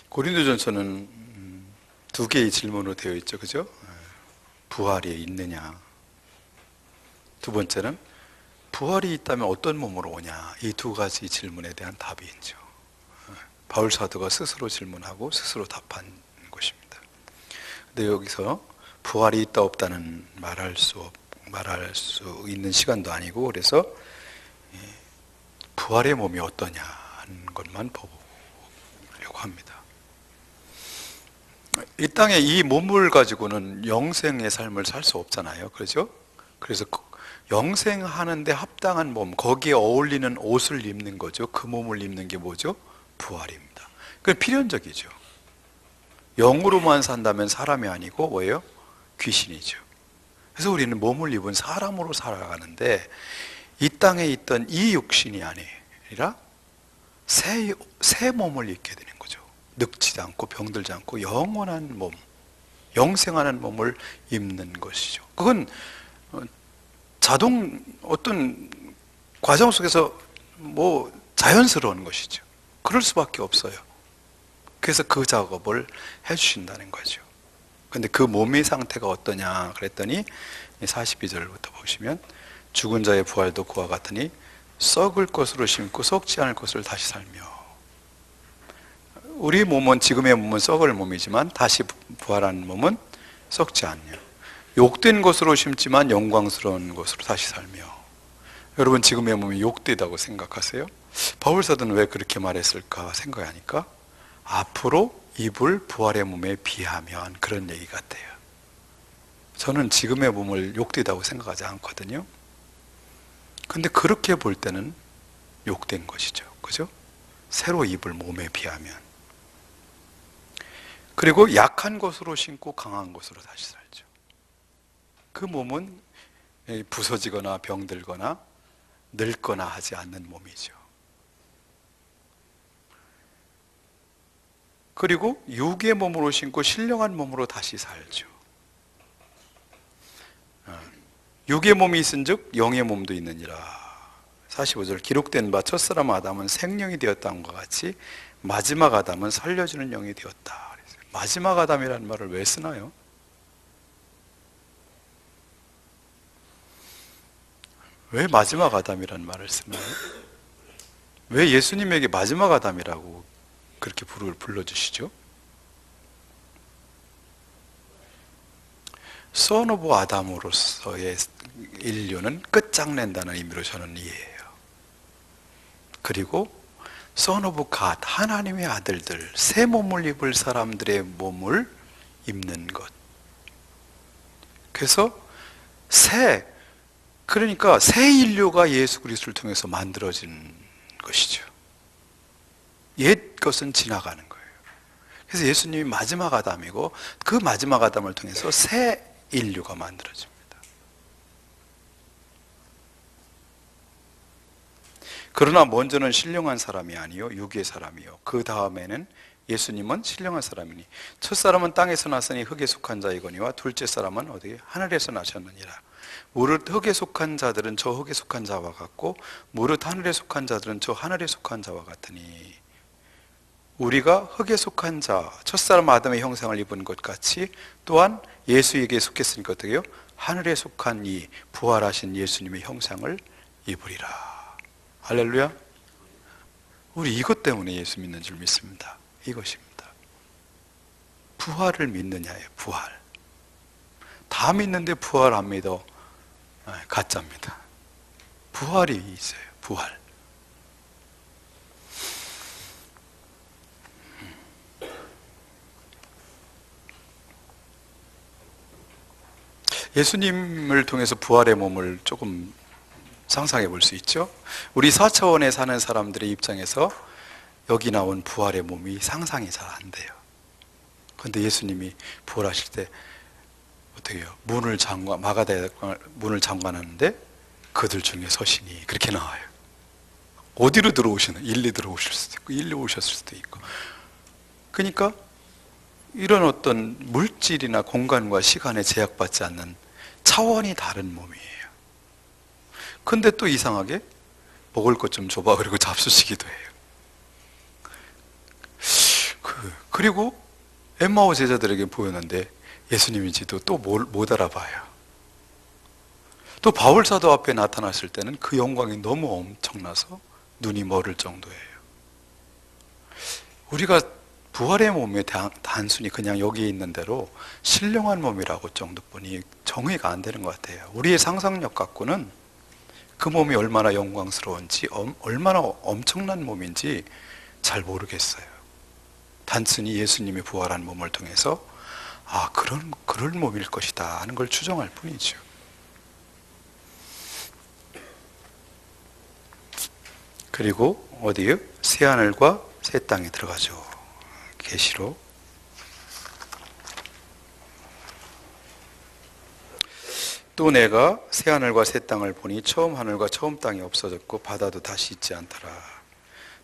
고린도전서는 두 개의 질문으로 되어 있죠, 그죠? 부활이 있느냐. 두 번째는 부활이 있다면 어떤 몸으로 오냐. 이 두 가지 질문에 대한 답이 있죠. 바울 사도가 스스로 질문하고 스스로 답한 것입니다. 근데 여기서 부활이 있다 없다는 말할 수 있는 시간도 아니고, 그래서 부활의 몸이 어떠냐는 것만 보려고 합니다. 이 땅에 이 몸을 가지고는 영생의 삶을 살 수 없잖아요. 그렇죠? 그래서 영생하는데 합당한 몸, 거기에 어울리는 옷을 입는 거죠. 그 몸을 입는 게 뭐죠? 부활입니다. 그건 필연적이죠. 영으로만 산다면 사람이 아니고 뭐예요? 귀신이죠. 그래서 우리는 몸을 입은 사람으로 살아가는데, 이 땅에 있던 이 육신이 아니라 새 몸을 입게 되는 거죠. 늙지 않고 병들지 않고 영원한 몸, 영생하는 몸을 입는 것이죠. 그건 어떤 과정 속에서 자연스러운 것이죠. 그럴 수밖에 없어요. 그래서 그 작업을 해주신다는 거죠. 근데 그 몸의 상태가 어떠냐 그랬더니 42절부터 보시면 죽은 자의 부활도 그와 같으니 썩을 것으로 심고 썩지 않을 것을 다시 살며. 우리 몸은, 지금의 몸은 썩을 몸이지만 다시 부활하는 몸은 썩지 않냐. 욕된 것으로 심지만 영광스러운 것으로 다시 살며. 여러분 지금의 몸이 욕되다고 생각하세요? 바울사도는 왜 그렇게 말했을까 생각하니까 앞으로 입을 부활의 몸에 비하면 그런 얘기 같아요. 저는 지금의 몸을 욕되다고 생각하지 않거든요. 근데 그렇게 볼 때는 욕된 것이죠. 그죠? 새로 입을 몸에 비하면. 그리고 약한 것으로 신고 강한 것으로 다시 살죠. 그 몸은 부서지거나 병들거나 늙거나 하지 않는 몸이죠. 그리고 육의 몸으로 신고 신령한 몸으로 다시 살죠. 육의 몸이 있은즉 영의 몸도 있느니라. 45절 기록된 바 첫사람 아담은 생령이 되었다는 것 같이 마지막 아담은 살려주는 영이 되었다. 마지막 아담이라는 말을 왜 쓰나요? 왜 마지막 아담이라는 말을 쓰나요? 왜 예수님에게 마지막 아담이라고 그렇게 불러주시죠? Son of 아담으로서의 인류는 끝장낸다는 의미로 저는 이해해요. 그리고 Son of God, 하나님의 아들들, 새 몸을 입을 사람들의 몸을 입는 것. 그래서 그러니까 새 인류가 예수 그리스도를 통해서 만들어진 것이죠. 옛 것은 지나가는 거예요. 그래서 예수님이 마지막 아담이고 그 마지막 아담을 통해서 새 인류가 만들어집니다. 그러나 먼저는 신령한 사람이 아니요 육의 사람이요 그 다음에는 예수님은 신령한 사람이니 첫 사람은 땅에서 났으니 흙에 속한 자이거니와 둘째 사람은 어디 하늘에서 나셨느니라. 무릇 흙에 속한 자들은 저 흙에 속한 자와 같고 무릇 하늘에 속한 자들은 저 하늘에 속한 자와 같으니 우리가 흙에 속한 자 첫사람 아담의 형상을 입은 것 같이 또한 예수에게 속했으니까 어떻게요? 하늘에 속한 이 부활하신 예수님의 형상을 입으리라. 할렐루야. 우리 이것 때문에 예수 믿는 줄 믿습니다. 이것입니다. 부활을 믿느냐예요. 부활. 다 믿는데 부활 안 믿어. 가짜입니다. 부활이 있어요. 부활. 예수님을 통해서 부활의 몸을 조금 상상해 볼 수 있죠. 우리 4차원에 사는 사람들의 입장에서 여기 나온 부활의 몸이 상상이 잘 안 돼요. 그런데 예수님이 부활하실 때 어떻게 해요? 문을 잠가놨는데 그들 중에 서신이 그렇게 나와요. 어디로 들어오시나? 일리 들어오실 수도 있고 일리 오셨을 수도 있고. 그러니까 이런 어떤 물질이나 공간과 시간에 제약받지 않는 차원이 다른 몸이에요. 근데 또 이상하게 먹을 것 좀 줘봐 그리고 잡수시기도 해요. 그리고 엠마오 제자들에게 보였는데 예수님인지도 또 못 알아봐요. 또 바울사도 앞에 나타났을 때는 그 영광이 너무 엄청나서 눈이 멀을 정도예요. 우리가 부활의 몸에 단순히 그냥 여기 있는 대로 신령한 몸이라고 정도뿐이 정의가 안 되는 것 같아요. 우리의 상상력 갖고는 그 몸이 얼마나 영광스러운지 얼마나 엄청난 몸인지 잘 모르겠어요. 단순히 예수님이 부활한 몸을 통해서 그런 몸일 것이다 하는 걸 추정할 뿐이죠. 그리고 어디요? 새하늘과 새 땅에 들어가죠. 계시록 또 내가 새하늘과 새 땅을 보니 처음 하늘과 처음 땅이 없어졌고 바다도 다시 있지 않더라.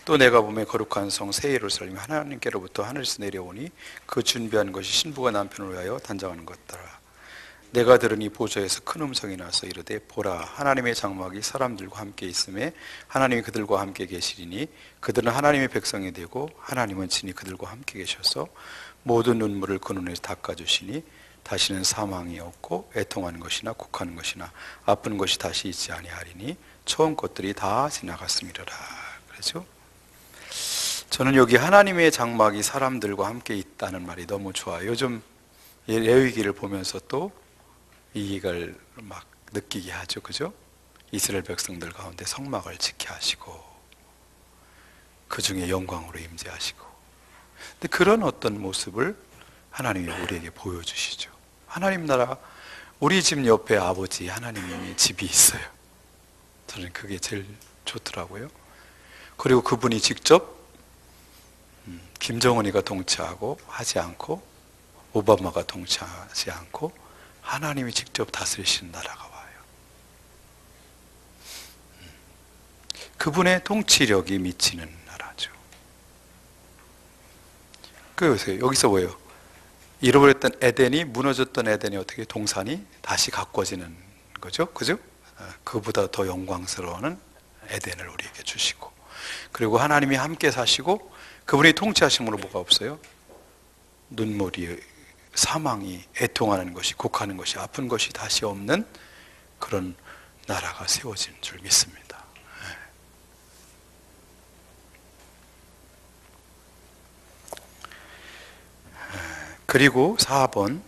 또 내가 보매 거룩한 성 새 예루살렘이 하나님께로부터 하늘에서 내려오니 그 준비한 것이 신부가 남편을 위하여 단장하는 것더라. 내가 들으니 보좌에서 큰 음성이 나서 이르되 보라 하나님의 장막이 사람들과 함께 있음에 하나님이 그들과 함께 계시리니 그들은 하나님의 백성이 되고 하나님은 친히 그들과 함께 계셔서 모든 눈물을 그 눈에서 닦아주시니 다시는 사망이 없고 애통하는 것이나 곡하는 것이나 아픈 것이 다시 있지 아니하리니 처음 것들이 다 지나갔음이로라. 그렇죠? 저는 여기 하나님의 장막이 사람들과 함께 있다는 말이 너무 좋아요. 요즘 레위기를 보면서 또 이걸 막 느끼게 하죠. 그죠? 이스라엘 백성들 가운데 성막을 지켜 하시고 그 중에 영광으로 임재하시고, 근데 그런 어떤 모습을 하나님이 우리에게 보여주시죠. 하나님 나라, 우리 집 옆에 아버지 하나님의 집이 있어요. 저는 그게 제일 좋더라고요. 그리고 그분이 직접 김정은이가 통치하고 하지 않고 오바마가 통치하지 않고 하나님이 직접 다스리시는 나라가 와요. 그분의 통치력이 미치는 나라죠. 그래서 여기서 뭐예요? 잃어버렸던 에덴이, 무너졌던 에덴이 어떻게 동산이 다시 가꿔지는 거죠. 그죠? 그보다 더 영광스러운 에덴을 우리에게 주시고, 그리고 하나님이 함께 사시고 그분이 통치하심으로 뭐가 없어요? 눈물이, 사망이, 애통하는 것이, 곡하는 것이, 아픈 것이 다시 없는 그런 나라가 세워진 줄 믿습니다. 그리고 4번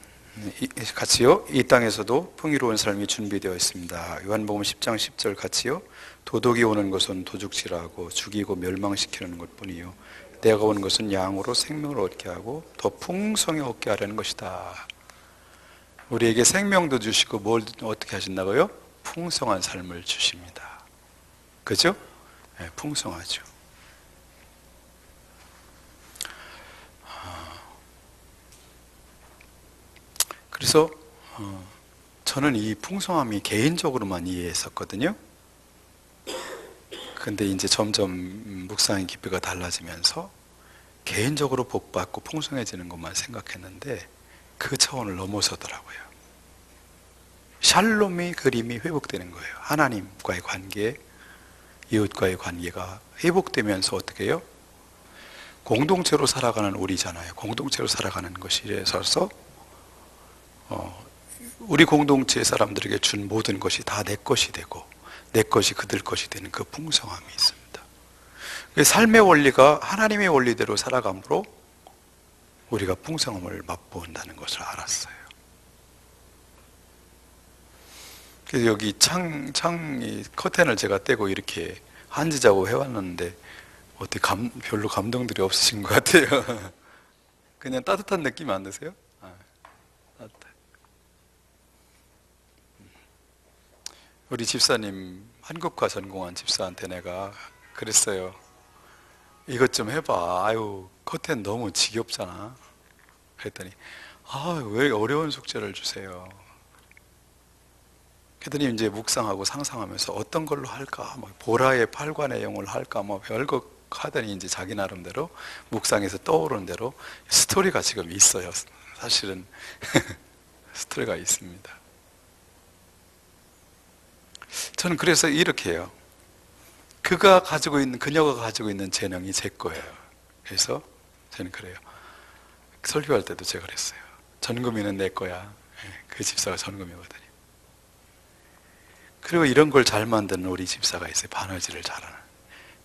같이요. 이 땅에서도 풍요로운 삶이 준비되어 있습니다. 요한복음 10장 10절 같이요. 도둑이 오는 것은 도둑질하고 죽이고 멸망시키는 것뿐이요, 내가 온 것은 양으로 생명을 얻게 하고 더 풍성히 얻게 하려는 것이다. 우리에게 생명도 주시고 뭘 어떻게 하신다고요? 풍성한 삶을 주십니다. 그죠? 네, 풍성하죠. 그래서 저는 이 풍성함이 개인적으로만 이해했었거든요. 근데 이제 점점 묵상의 깊이가 달라지면서 개인적으로 복받고 풍성해지는 것만 생각했는데 그 차원을 넘어서더라고요. 샬롬의 그림이 회복되는 거예요. 하나님과의 관계, 이웃과의 관계가 회복되면서 어떻게 해요? 공동체로 살아가는 우리잖아요. 공동체로 살아가는 것이 있어서 우리 공동체 사람들에게 준 모든 것이 다 내 것이 되고 내 것이 그들 것이 되는 그 풍성함이 있습니다. 삶의 원리가 하나님의 원리대로 살아감으로 우리가 풍성함을 맛본다는 것을 알았어요. 그래서 여기 창이 커튼을 제가 떼고 이렇게 앉으자고 해왔는데 어떻게 별로 감동들이 없으신 것 같아요. 그냥 따뜻한 느낌 안 드세요? 따뜻해. 우리 집사님, 한국화 전공한 집사한테 내가 그랬어요. 이것 좀 해봐. 아유, 커튼 너무 지겹잖아. 그랬더니 왜 어려운 숙제를 주세요. 그랬더니 이제 묵상하고 상상하면서 어떤 걸로 할까, 보라의 팔관의 영을 할까, 별거 하더니 이제 자기 나름대로 묵상에서 떠오르는 대로 스토리가 지금 있어요. 사실은 스토리가 있습니다. 저는 그래서 이렇게 해요. 그녀가 가지고 있는 재능이 제 거예요. 그래서 저는 그래요. 설교할 때도 제가 그랬어요. 전금이는 내 거야. 그 집사가 전금이거든요. 그리고 이런 걸 잘 만드는 우리 집사가 있어요. 바느질을 잘하는.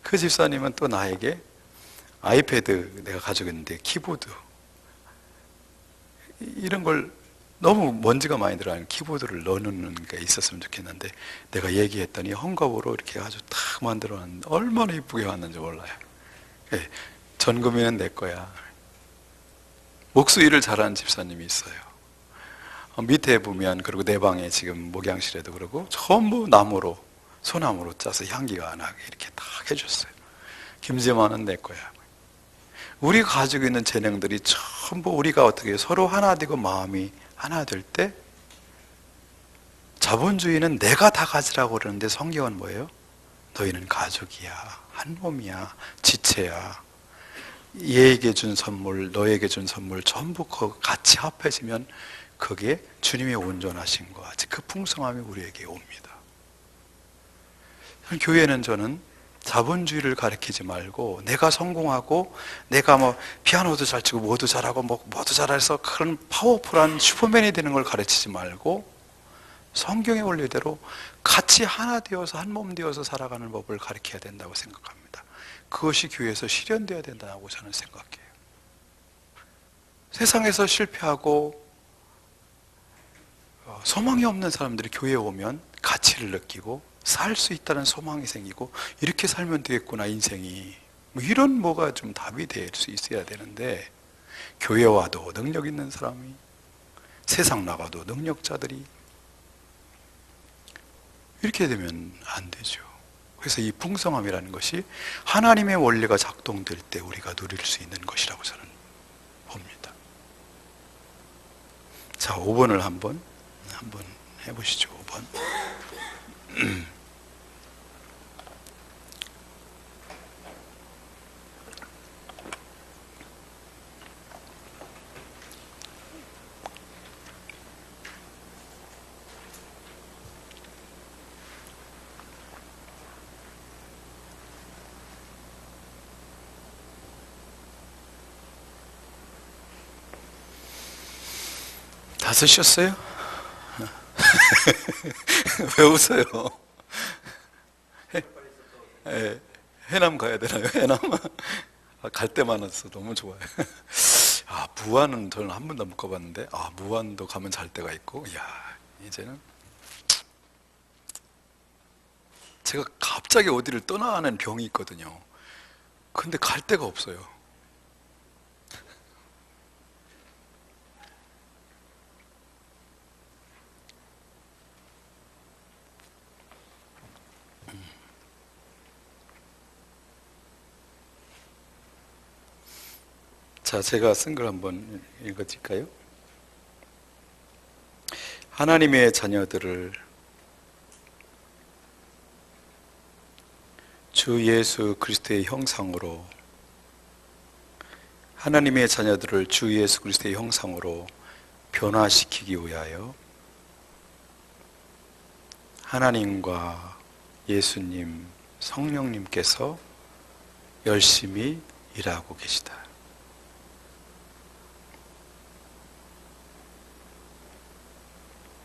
그 집사님은 또 나에게 아이패드 내가 가지고 있는데 키보드, 이런 걸 너무 먼지가 많이 들어가는 키보드를 넣어놓는 게 있었으면 좋겠는데 내가 얘기했더니 헝겊으로 이렇게 아주 탁 만들어놨는데 얼마나 이쁘게 왔는지 몰라요. 전금이는 내 거야. 목수일을 잘하는 집사님이 있어요. 밑에 보면, 그리고 내 방에 지금 목양실에도 그러고 전부 나무로, 소나무로 짜서 향기가 나게 이렇게 딱 해줬어요. 김지만은 내 거야. 우리가 가지고 있는 재능들이 전부 우리가 어떻게 서로 하나 되고 마음이 하나 될 때, 자본주의는 내가 다 가지라고 그러는데 성경은 뭐예요? 너희는 가족이야, 한 몸이야, 지체야. 얘에게 준 선물, 너에게 준 선물 전부 같이 합해지면 그게 주님의 온전하심과 그 풍성함이 우리에게 옵니다. 교회는 저는 자본주의를 가르치지 말고 내가 성공하고 내가 피아노도 잘 치고 뭐도 잘하고 뭐도 잘해서 그런 파워풀한 슈퍼맨이 되는 걸 가르치지 말고 성경의 원리대로 같이 하나 되어서 한 몸 되어서 살아가는 법을 가르쳐야 된다고 생각합니다. 그것이 교회에서 실현되어야 된다고 저는 생각해요. 세상에서 실패하고 소망이 없는 사람들이 교회에 오면 가치를 느끼고 살 수 있다는 소망이 생기고, 이렇게 살면 되겠구나 인생이, 뭐 이런 뭐가 좀 답이 될 수 있어야 되는데, 교회 와도 능력 있는 사람이, 세상 나가도 능력자들이, 이렇게 되면 안 되죠. 그래서 이 풍성함이라는 것이 하나님의 원리가 작동될 때 우리가 누릴 수 있는 것이라고 저는 봅니다. 자, 5번을 한번 해보시죠. 5번. 다 쓰셨어요? 왜 웃어요? 해남 가야 되나요? 해남? 갈 때만 와서 너무 좋아요. 무안은 저는 한 번도 못 가봤는데, 무안도 가면 잘 때가 있고, 이제는 제가 갑자기 어디를 떠나야 하는 병이 있거든요. 근데 갈 데가 없어요. 자, 제가 쓴 걸 한번 읽어드릴까요? 하나님의 자녀들을 주 예수 그리스도의 형상으로, 하나님의 자녀들을 주 예수 그리스도의 형상으로 변화시키기 위하여 하나님과 예수님, 성령님께서 열심히 일하고 계시다.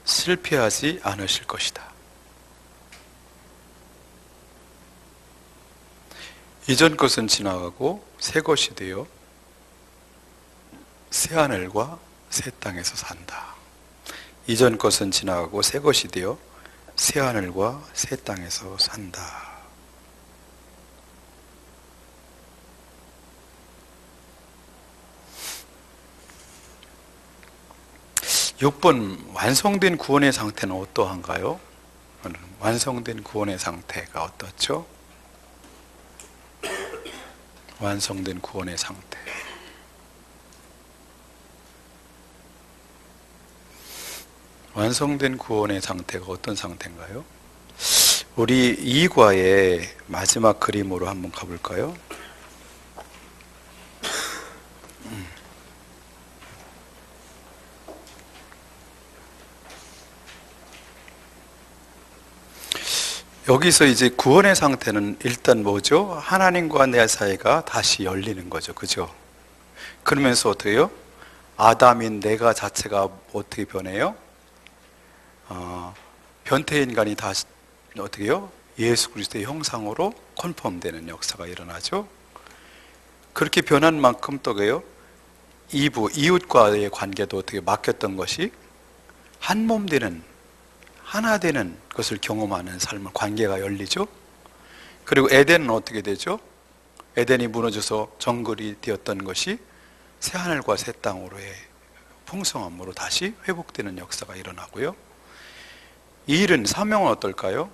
실패하지 않으실 것이다. 이전 것은 지나가고 새 것이 되어 새 하늘과 새 땅에서 산다. 이전 것은 지나가고 새 것이 되어 새 하늘과 새 땅에서 산다. 6번, 완성된 구원의 상태는 어떠한가요? 완성된 구원의 상태가 어떻죠? 완성된 구원의 상태. 완성된 구원의 상태가 어떤 상태인가요? 우리 2과의 마지막 그림으로 한번 가볼까요? 여기서 이제 구원의 상태는 일단 뭐죠? 하나님과 내 사이가 다시 열리는 거죠. 그죠? 그러면서 어떻게 해요? 아담인 내가 자체가 어떻게 변해요? 변태 인간이 다시 어떻게 해요? 예수 그리스도의 형상으로 컨펌되는 역사가 일어나죠. 그렇게 변한 만큼 또 그래요? 이웃과의 관계도 어떻게 맡겼던 것이 한 몸 되는, 하나 되는 것을 경험하는 삶을, 관계가 열리죠. 그리고 에덴은 어떻게 되죠? 에덴이 무너져서 정글이 되었던 것이 새 하늘과 새 땅으로의 풍성함으로 다시 회복되는 역사가 일어나고요. 이 일은, 사명은 어떨까요?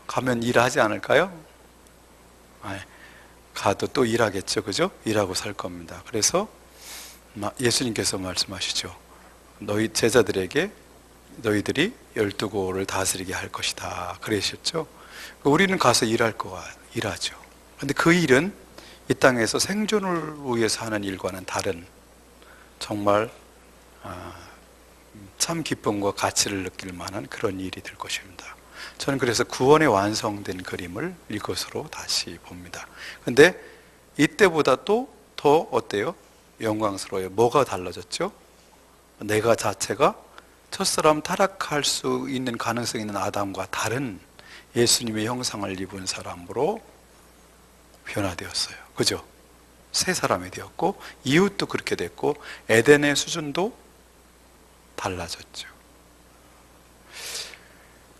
가면 일하지 않을까요? 가도 또 일하겠죠. 그죠? 일하고 살 겁니다. 그래서 예수님께서 말씀하시죠. 너희 제자들에게 너희들이 12고를 다스리게 할 것이다. 그러셨죠? 우리는 가서 일하죠. 근데 그 일은 이 땅에서 생존을 위해서 하는 일과는 다른, 정말 참 기쁨과 가치를 느낄 만한 그런 일이 될 것입니다. 저는 그래서 구원의 완성된 그림을 이것으로 다시 봅니다. 근데 이때보다 또 더 어때요? 영광스러워요. 뭐가 달라졌죠? 내가 자체가 첫사람 타락할 수 있는 가능성이 있는 아담과 다른 예수님의 형상을 입은 사람으로 변화되었어요. 그죠? 새 사람이 되었고, 이웃도 그렇게 됐고, 에덴의 수준도 달라졌죠.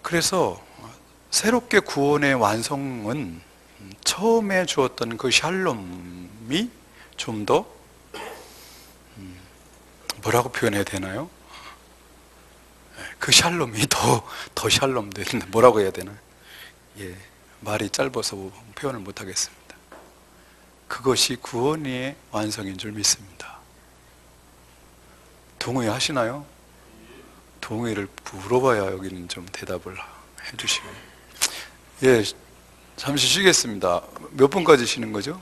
그래서 새롭게 구원의 완성은 처음에 주었던 그 샬롬이 좀 더 뭐라고 표현해야 되나요? 그 샬롬이 더 샬롬 되는데 뭐라고 해야 되나? 예, 말이 짧아서 표현을 못 하겠습니다. 그것이 구원의 완성인 줄 믿습니다. 동의하시나요? 동의를 물어봐야 여기는 좀 대답을 해주시고. 예, 잠시 쉬겠습니다. 몇 분까지 쉬는 거죠?